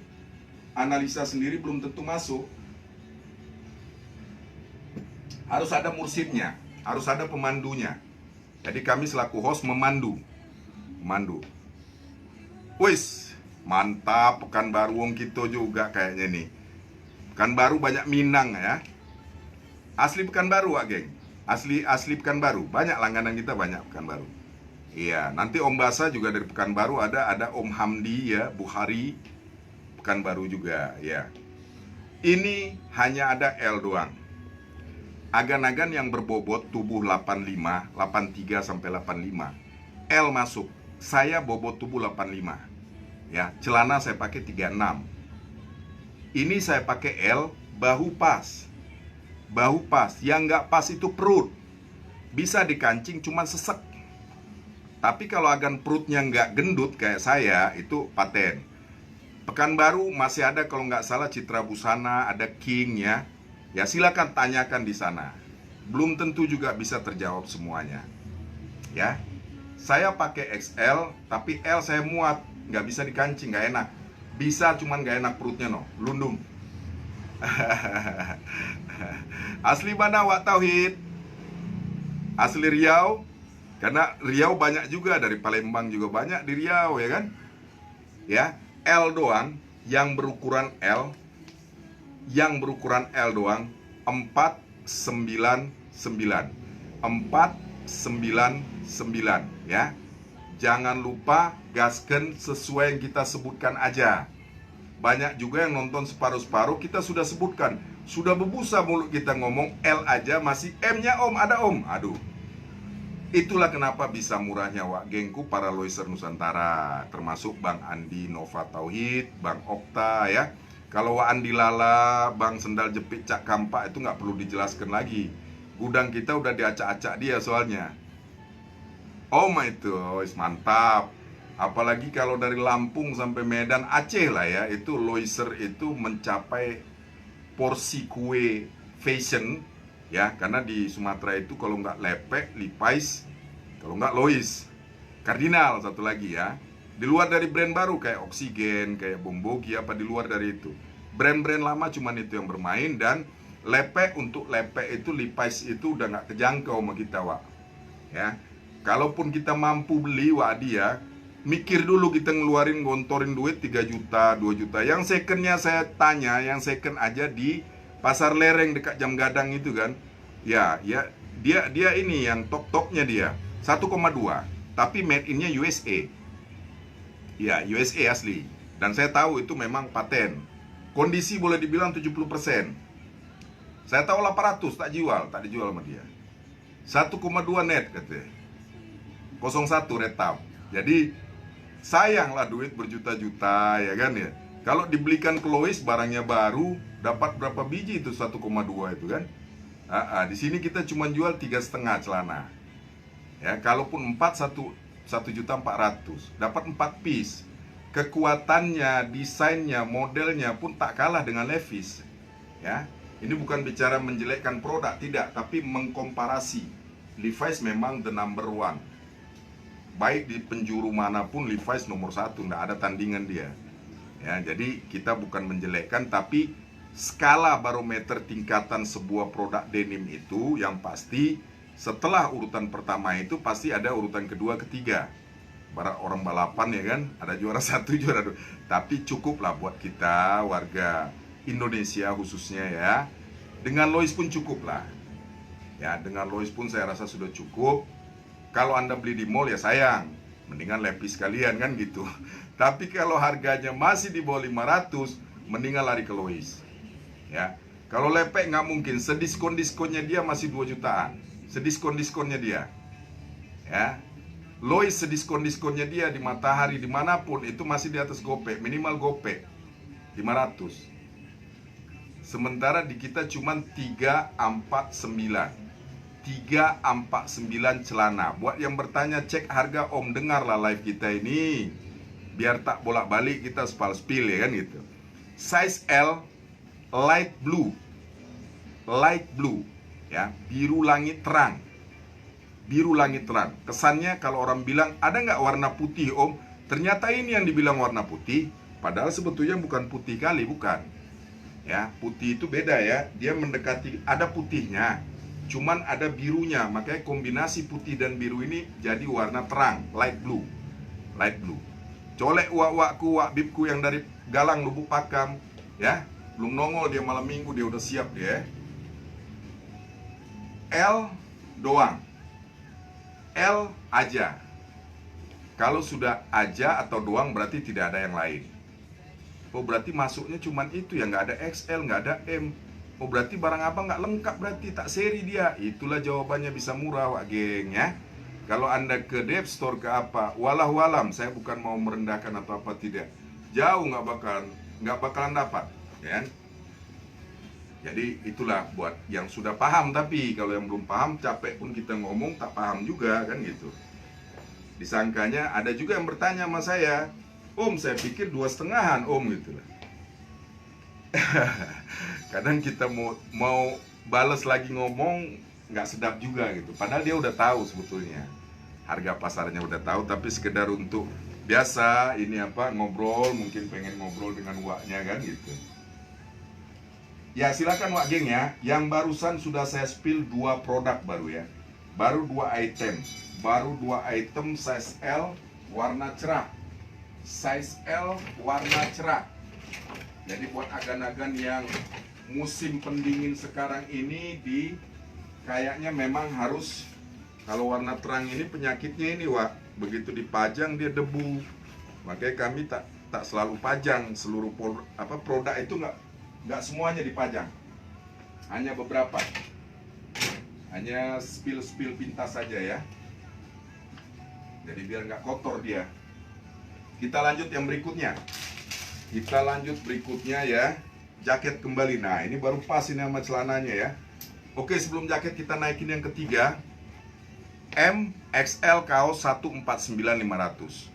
analisa sendiri belum tentu masuk. Harus ada mursidnya, harus ada pemandunya. Jadi kami selaku host memandu. Wis, mantap Pekanbaru wong kita juga kayaknya nih. Pekanbaru banyak Minang ya. Asli Pekanbaru, geng. Asli Pekanbaru. Banyak langganan kita, banyak Pekanbaru. Iya, nanti Om Basa juga dari Pekanbaru ada Om Hamdi ya, Bukhari Pekanbaru juga ya. Ini hanya ada L doang. Agan-agan yang berbobot tubuh 85, 83 sampai 85. L masuk. Saya bobot tubuh 85. Ya, celana saya pakai 36. Ini saya pakai L, bahu pas. Bahu pas, yang nggak pas itu perut. Bisa dikancing cuman sesek. Tapi kalau agan perutnya nggak gendut kayak saya, itu paten. Pekanbaru masih ada kalau nggak salah Citra Busana, ada King ya. Ya silakan tanyakan di sana. Belum tentu juga bisa terjawab semuanya. Ya, saya pakai XL, tapi L saya muat, nggak bisa dikancing, nggak enak. Bisa cuman nggak enak perutnya no, lundung. Asli mana Wak Tauhid? Asli Riau. Karena Riau banyak juga, dari Palembang juga banyak di Riau ya kan. Ya, L doang, yang berukuran L doang 499. 499 ya. Jangan lupa gasken sesuai yang kita sebutkan aja. Banyak juga yang nonton separuh-separuh, kita sudah sebutkan. Sudah berbusa mulut kita ngomong L aja masih M-nya Om, ada Om. Aduh. Itulah kenapa bisa murahnya Wak gengku para loiser Nusantara, termasuk Bang Andi Nova Tauhid, Bang Okta ya. Kalau Wak Andi Lala, Bang Sendal Jepit Cak Kampak itu nggak perlu dijelaskan lagi. Gudang kita udah diacak-acak dia soalnya. Itu mantap. Apalagi kalau dari Lampung sampai Medan, Aceh lah ya, itu loiser itu mencapai porsi kue fashion ya, karena di Sumatera itu kalau nggak lepek, lipais, kalau nggak lois, kardinal satu lagi ya. Di luar dari brand baru kayak Oksigen, kayak Bombogi, apa di luar dari itu. Brand-brand lama cuman itu yang bermain, dan lepek, untuk lepek itu, lipais itu udah nggak kejangkau sama kita Wak. Ya, kalaupun kita mampu beli Wak dia, mikir dulu kita ngeluarin ngontorin duit 3 juta, 2 juta. Yang secondnya saya tanya, yang second aja di Pasar Lereng dekat Jam Gadang itu kan. Ya, dia ini yang top-topnya dia 1,2, tapi made in-nya USA. Ya, USA asli. Dan saya tahu itu memang paten. Kondisi boleh dibilang 70%. Saya tahu 800 tak dijual sama dia. 1,2 net katanya. 01 retap. Jadi sayanglah duit berjuta-juta ya kan ya. Kalau dibelikan ke Lois barangnya baru, dapat berapa biji itu 1,2 itu kan? Di sini kita cuma jual 3,5 celana. Ya, kalaupun 4 1.400.000 dapat 4 piece. Kekuatannya, desainnya, modelnya pun tak kalah dengan Levi's. Ya, ini bukan bicara menjelekkan produk, tidak, tapi mengkomparasi. Levi's memang the number one. Baik di penjuru manapun Levi's nomor 1, nggak ada tandingan dia. Ya, jadi kita bukan menjelekkan, tapi skala barometer tingkatan sebuah produk denim itu yang pasti setelah urutan pertama itu pasti ada urutan kedua, ketiga. Para orang balapan ya kan, ada juara 1, juara 2. Tapi cukuplah buat kita warga Indonesia khususnya ya. Dengan Lois pun cukup lah. Ya, dengan Lois pun saya rasa sudah cukup. Kalau Anda beli di mall ya sayang, mendingan lepis sekalian kan gitu. Tapi kalau harganya masih di bawah 500, mendingan lari ke Lois. Ya. Kalau lepek nggak mungkin, sediskon-diskonnya dia masih 2 jutaan. Sediskon-diskonnya dia. Ya. Lois sediskon-diskonnya dia di Matahari dimanapun itu masih di atas Gopay, minimal Gopay 500. Sementara di kita cuma 349. 349 celana. Buat yang bertanya, cek harga Om, dengarlah live kita ini. Biar tak bolak-balik kita spal-spil ya kan gitu. Size L, light blue. Light blue ya, biru langit terang. Biru langit terang. Kesannya kalau orang bilang, ada nggak warna putih Om? Ternyata ini yang dibilang warna putih, padahal sebetulnya bukan putih kali, bukan. Ya, putih itu beda ya. Dia mendekati, ada putihnya, cuman ada birunya. Makanya kombinasi putih dan biru ini jadi warna terang, light blue. Light blue. Colek wak-wakku, wak bibku yang dari Galang Lubuk Pakam, ya. Belum nongol dia malam minggu, dia udah siap dia. L doang. L aja. Kalau sudah aja atau doang berarti tidak ada yang lain. Oh berarti masuknya cuman itu ya, nggak ada XL, nggak ada M. Oh berarti barang apa nggak lengkap, berarti tak seri dia. Itulah jawabannya bisa murah wak geng ya. Kalau Anda ke Dev Store ke apa, walam, saya bukan mau merendahkan atau apa, tidak. Jauh nggak bakalan dapat ya. Jadi itulah buat yang sudah paham, tapi kalau yang belum paham capek pun kita ngomong tak paham juga kan gitu. Disangkanya ada juga yang bertanya sama saya, Om saya pikir 2,5-an Om gitu lah. Kadang kita mau balas lagi ngomong nggak sedap juga gitu. Padahal dia udah tahu sebetulnya harga pasarnya udah tahu, tapi sekedar untuk biasa ini apa ngobrol, mungkin pengen ngobrol dengan waknya kan gitu. Ya silakan wak geng ya. Yang barusan sudah saya spill 2 produk baru ya. Baru 2 item. Baru 2 item size L warna cerah. Size L warna cerah. Jadi buat agan-agan yang musim pendingin sekarang ini kayaknya memang harus, kalau warna terang ini penyakitnya ini wak, begitu dipajang dia debu. Makanya kami tak selalu pajang seluruh produk itu, nggak semuanya dipajang, hanya beberapa, hanya spill pintas saja ya. Jadi biar nggak kotor dia. Kita lanjut yang berikutnya. Ya, jaket kembali. Nah ini baru pas ini sama celananya ya. Oke, sebelum jaket kita naikin yang ketiga. M, XL kaos 149.500.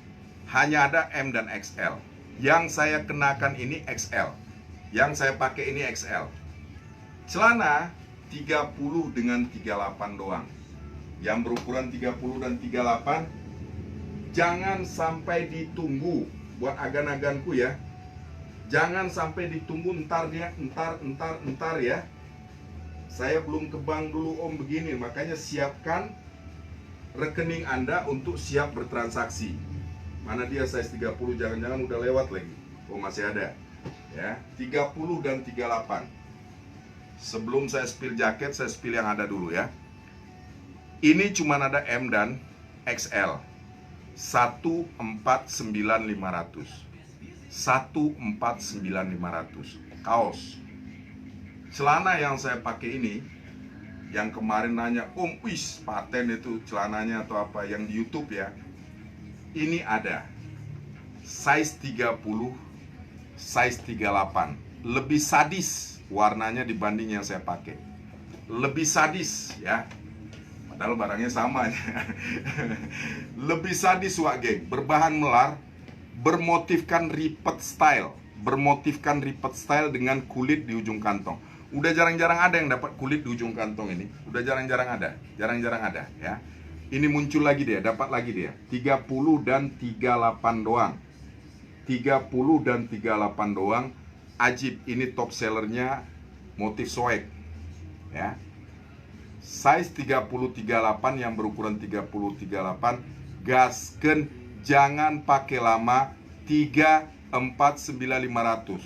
Hanya ada M dan XL. Yang saya kenakan ini XL. Yang saya pakai ini XL. Celana 30 dengan 38 doang. Yang berukuran 30 dan 38. Jangan sampai ditunggu. Buat agan-aganku ya. Jangan sampai ditunggu entar ya. Saya belum ke bank dulu Om begini. Makanya siapkan rekening Anda untuk siap bertransaksi. Mana dia size 30, jangan-jangan udah lewat lagi. Oh masih ada. Ya, 30 dan 38. Sebelum saya spill jaket, saya spill yang ada dulu ya. Ini cuma ada M dan XL. 149.500. 149.500. Kaos. Celana yang saya pakai ini, yang kemarin nanya, Om, wis paten itu celananya atau apa yang di YouTube ya. Ini ada size 30, size 38. Lebih sadis warnanya dibanding yang saya pakai. Lebih sadis ya. Padahal barangnya sama ya. Lebih sadis wak geng. Berbahan melar, bermotifkan ripet style. Bermotifkan ripet style dengan kulit di ujung kantong. Udah jarang-jarang ada yang dapat kulit di ujung kantong ini. Udah jarang-jarang ada. Jarang-jarang ada ya. Ini muncul lagi dia, dapat lagi dia. 30 dan 38 doang. 30 dan 38 doang. Ajib, ini top sellernya motif soek ya. Size 30-38 yang berukuran 30-38. Gasken, jangan pakai lama. 349.500.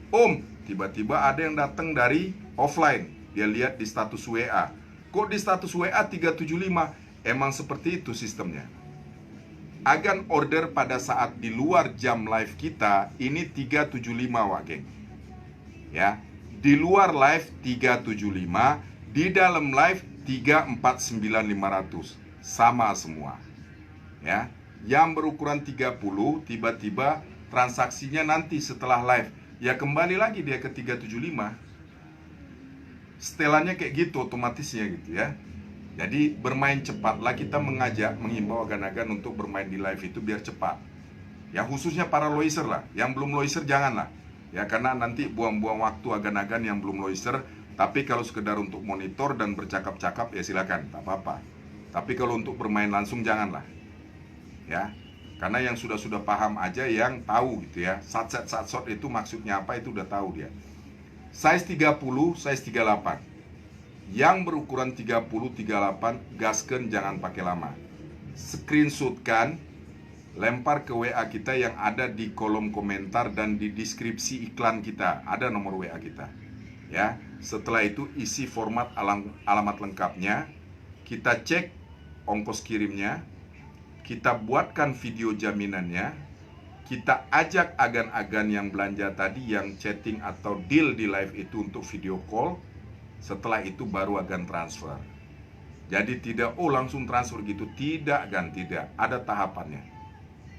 Om, tiba-tiba ada yang datang dari offline. Dia lihat di status WA. Kok di status WA 375? Emang seperti itu sistemnya. Agan order pada saat di luar jam live kita ini 375 Wak geng. Ya, di luar live 375, di dalam live 349.500. Sama semua. Ya, yang berukuran 30 tiba-tiba transaksinya nanti setelah live ya kembali lagi dia ke 375. Setelannya kayak gitu otomatisnya gitu ya. Jadi bermain cepatlah, kita mengimbau agan-agan untuk bermain di live itu biar cepat. Ya khususnya para loiser lah, yang belum loiser janganlah. Ya karena nanti buang-buang waktu agan-agan yang belum loiser. Tapi kalau sekedar untuk monitor dan bercakap-cakap ya silakan, tak apa-apa. Tapi kalau untuk bermain langsung janganlah. Ya, karena yang sudah paham aja yang tahu gitu ya. Satset itu maksudnya apa itu udah tahu dia. Size 30, size 38. Yang berukuran 30-38 gasken jangan pakai lama. Screenshotkan, lempar ke WA kita yang ada di kolom komentar dan di deskripsi iklan kita. Ada nomor WA kita. Ya, setelah itu isi format alamat lengkapnya. Kita cek ongkos kirimnya. Kita buatkan video jaminannya. Kita ajak agan-agan yang belanja tadi, yang chatting atau deal di live itu untuk video call. Setelah itu baru agan transfer. Jadi tidak langsung transfer gitu. Tidak kan, tidak. Ada tahapannya.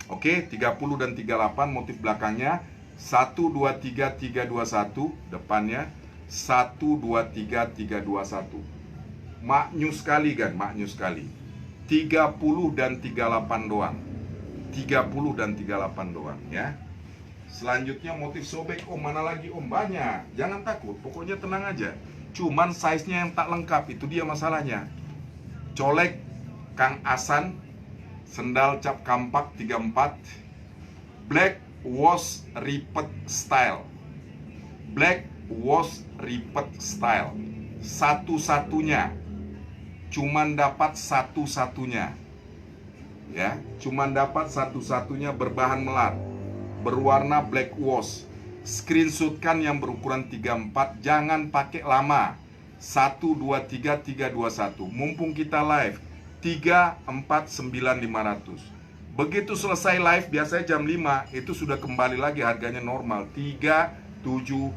Oke, 30 dan 38 motif belakangnya 1 2 3 3 2 1, depannya 1 2 3 3 2 1. Maknyu sekali kan, maknyu sekali. 30 dan 38 doang. 30 dan 38 doang ya. Selanjutnya motif sobek. Mana lagi banyak. Jangan takut, pokoknya tenang aja. Cuman size-nya yang tak lengkap, itu dia masalahnya. Colek Kang Asan, sendal cap kampak 34, black wash repeat style. Black wash repeat style. Satu-satunya. Cuman dapat satu-satunya. Ya, cuman dapat satu-satunya berbahan melar, berwarna black wash. Screenshotkan yang berukuran 34, jangan pakai lama. 1 2 3 3 2 1. Mumpung kita live 349.500. Begitu selesai live biasanya jam 5 itu sudah kembali lagi harganya normal 375.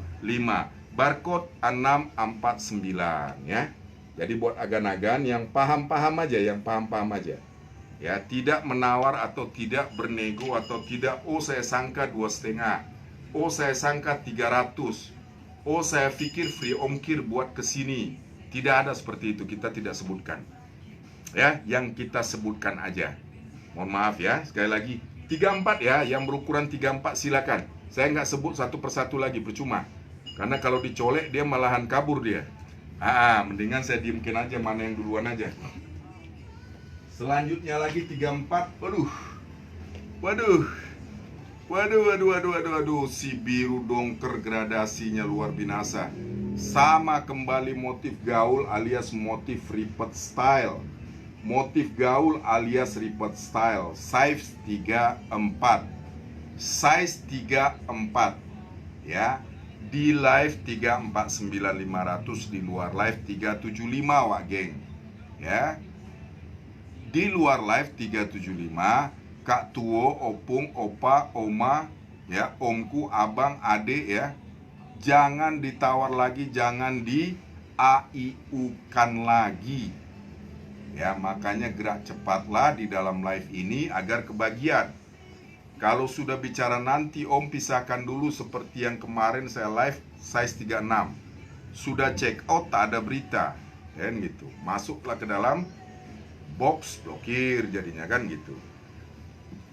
Barcode 649 ya. Jadi buat agan-agan yang paham-paham aja, yang paham-paham aja. Ya, tidak menawar atau tidak bernego atau tidak saya sangka 2,5. Saya sangka 300. Saya pikir free ongkir buat kesini. Tidak ada seperti itu, kita tidak sebutkan. Ya, yang kita sebutkan aja. Mohon maaf ya, sekali lagi 34 ya, yang berukuran 34 silakan. Saya nggak sebut satu persatu lagi, percuma. Karena kalau dicolek dia malahan kabur dia. Mendingan saya diemkin aja mana yang duluan aja. Selanjutnya lagi 34. Waduh, si biru dongker gradasinya luar binasa. Sama kembali motif gaul alias motif repeat style. Motif gaul alias repeat style. Size 34. Size 34. Ya. Di live 349.500, di luar live 375 Wak geng. Ya. Di luar live 375. Kak Tuo, Opung, Opa, Oma, ya, omku, abang, adek ya. Jangan ditawar lagi, jangan di AIU-kan lagi. Ya, makanya gerak cepatlah di dalam live ini agar kebagian. Kalau sudah bicara nanti Om pisahkan dulu seperti yang kemarin saya live size 36. Sudah check out tak ada berita. Kan gitu. Masuklah ke dalam box blokir jadinya kan gitu.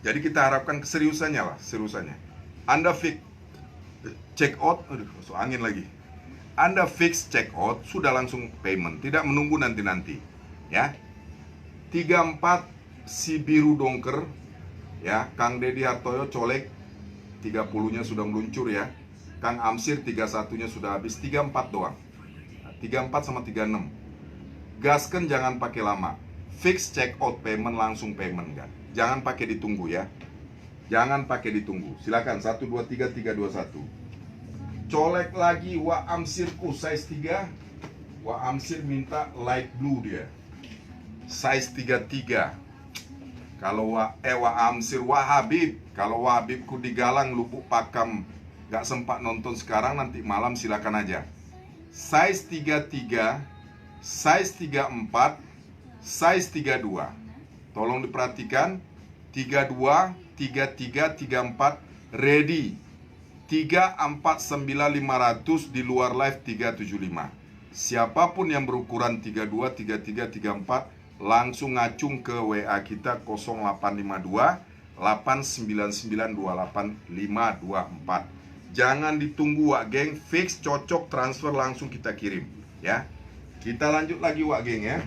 Jadi kita harapkan keseriusannya lah, seriusannya. Anda fix check out, masuk angin lagi. Anda fix check out, sudah langsung payment, tidak menunggu nanti-nanti. Ya. 34 si biru dongker, ya, Kang Dedi Hartoyo colek 30-nya sudah meluncur ya. Kang Amsir 31-nya sudah habis, 34 doang. 34 sama 36. Gasken jangan pakai lama. Fix check out payment, langsung payment kan. Jangan pakai ditunggu ya. Jangan pakai ditunggu. Silakan 1 2 3 3 2 1. Colek lagi Wa Amsirku size 3. Wa Amsir minta light blue dia. size 33. Kalau Amsir Wahabib, kalau Wahabibku di Galang Lubuk Pakam gak sempat nonton sekarang, nanti malam silakan aja. Size 33, size 34, size 32. Tolong diperhatikan, 32, 33, 34 ready. 349.500 di luar live 375. Siapapun yang berukuran 32, 33, 34 langsung ngacung ke WA kita 0852 89928 Jangan ditunggu Wak Geng, fix cocok transfer langsung kita kirim ya. Kita lanjut lagi Wak Geng ya.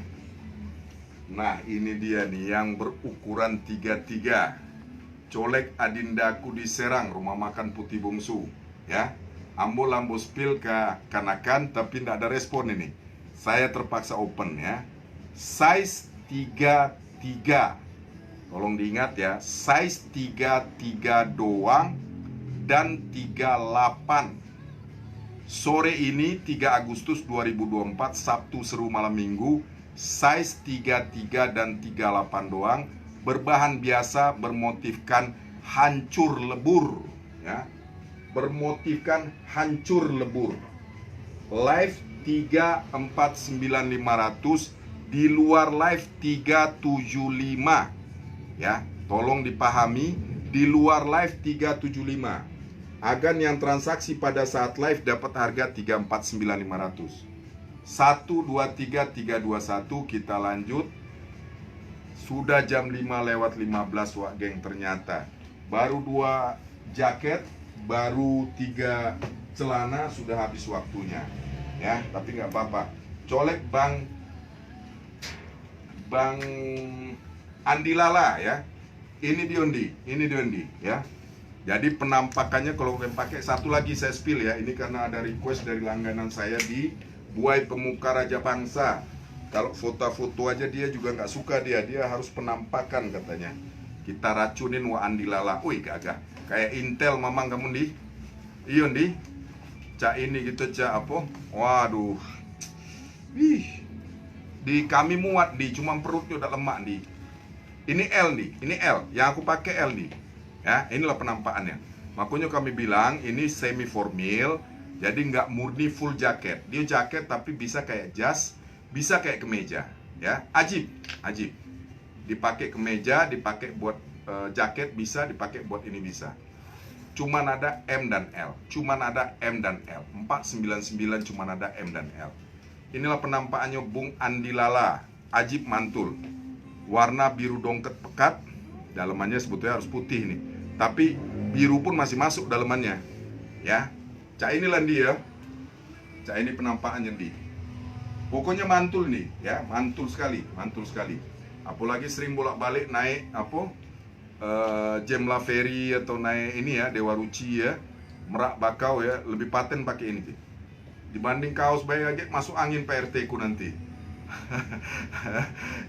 Nah, ini dia nih yang berukuran 33. Colek adindaku di Serang, rumah makan Putih Bungsu ya. Ambo spill ke Kanakan tapi tidak ada respon ini. Saya terpaksa open ya. Size 33. Tolong diingat ya, size 33 doang dan 38. Sore ini 3 Agustus 2024 Sabtu seru malam Minggu, size 33 dan 38 doang, berbahan biasa, bermotifkan hancur lebur ya. Bermotifkan hancur lebur. Live 349.500, di luar live 375 ya. Tolong dipahami, di luar live 375. Agan yang transaksi pada saat live dapat harga 349.500. 1 2 3 321. Kita lanjut. Sudah jam 5:15 Wak Geng ternyata. Baru 2 jaket, baru 3 celana, sudah habis waktunya ya. Tapi nggak apa-apa. Colek Bang Andi Lala ya. Ini Diondi ya. Jadi penampakannya kalau kalian pakai, satu lagi saya spill ya. Ini karena ada request dari langganan saya di Buai Pemuka Raja Bangsa. Kalau foto-foto aja dia juga nggak suka, dia harus penampakan katanya. Kita racunin Wa Andi Lala. Wih gagah. Kayak Intel mamang kamu di. Iya di. Cak ini gitu cak apa? Waduh. Wih. Di kami muat di, cuma perutnya udah lemak di. Ini L nih, ini L. Yang aku pakai L nih. Ya, inilah penampakannya. Makanya kami bilang ini semi formal, jadi nggak murni full jaket. Dia jaket tapi bisa kayak jas, bisa kayak kemeja. Ya, ajib. Dipakai kemeja, dipakai buat jaket bisa, dipakai buat ini bisa. Cuman ada M dan L. 499 cuman ada M dan L. Inilah penampakannya Bung Andi Lala, ajib mantul. Warna biru dongket pekat, dalamannya sebetulnya harus putih nih. Tapi biru pun masih masuk dalamannya. Ya. Cak inilah dia. Cak ini penampakannya di. Pokoknya mantul nih, ya, mantul sekali. Apalagi sering bolak-balik naik Jemla Ferry atau naik ini ya, Dewa Ruci ya, Merak Bakau ya, lebih paten pakai ini. Dibanding kaos bayi lagi masuk angin PRT ku nanti.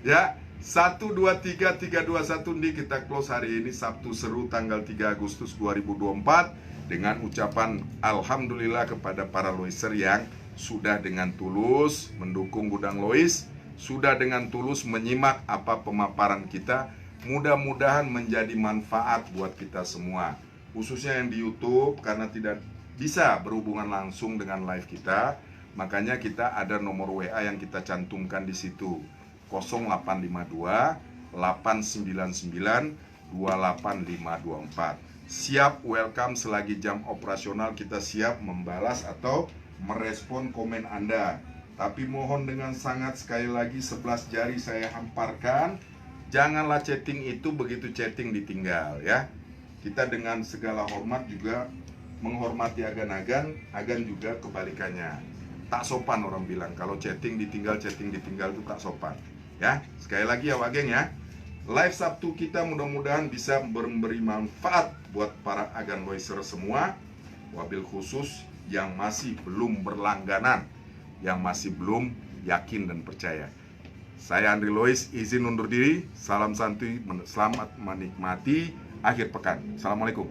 Ya, 1 2 3 321 nih kita close hari ini Sabtu seru tanggal 3 Agustus 2024 dengan ucapan alhamdulillah kepada para Loiser yang sudah dengan tulus mendukung Gudang Lois, sudah dengan tulus menyimak apa pemaparan kita. Mudah-mudahan menjadi manfaat buat kita semua, khususnya yang di YouTube, karena tidak bisa berhubungan langsung dengan live kita. Makanya kita ada nomor WA yang kita cantumkan di situ, 0852 899 28524. Siap welcome selagi jam operasional, kita siap membalas atau merespon komen Anda. Tapi mohon dengan sangat, sekali lagi 11 jari saya hamparkan, janganlah chatting itu begitu chatting ditinggal ya. Kita dengan segala hormat juga menghormati agan-agan juga kebalikannya. Tak sopan orang bilang kalau chatting ditinggal itu tak sopan. Ya, sekali lagi ya Wak Geng ya. Live Sabtu kita mudah-mudahan bisa memberi manfaat buat para agan Loiser semua, wabil khusus yang masih belum berlangganan, yang masih belum yakin dan percaya. Saya Andri Lois izin undur diri. Salam santuy, selamat menikmati akhir pekan. Assalamualaikum.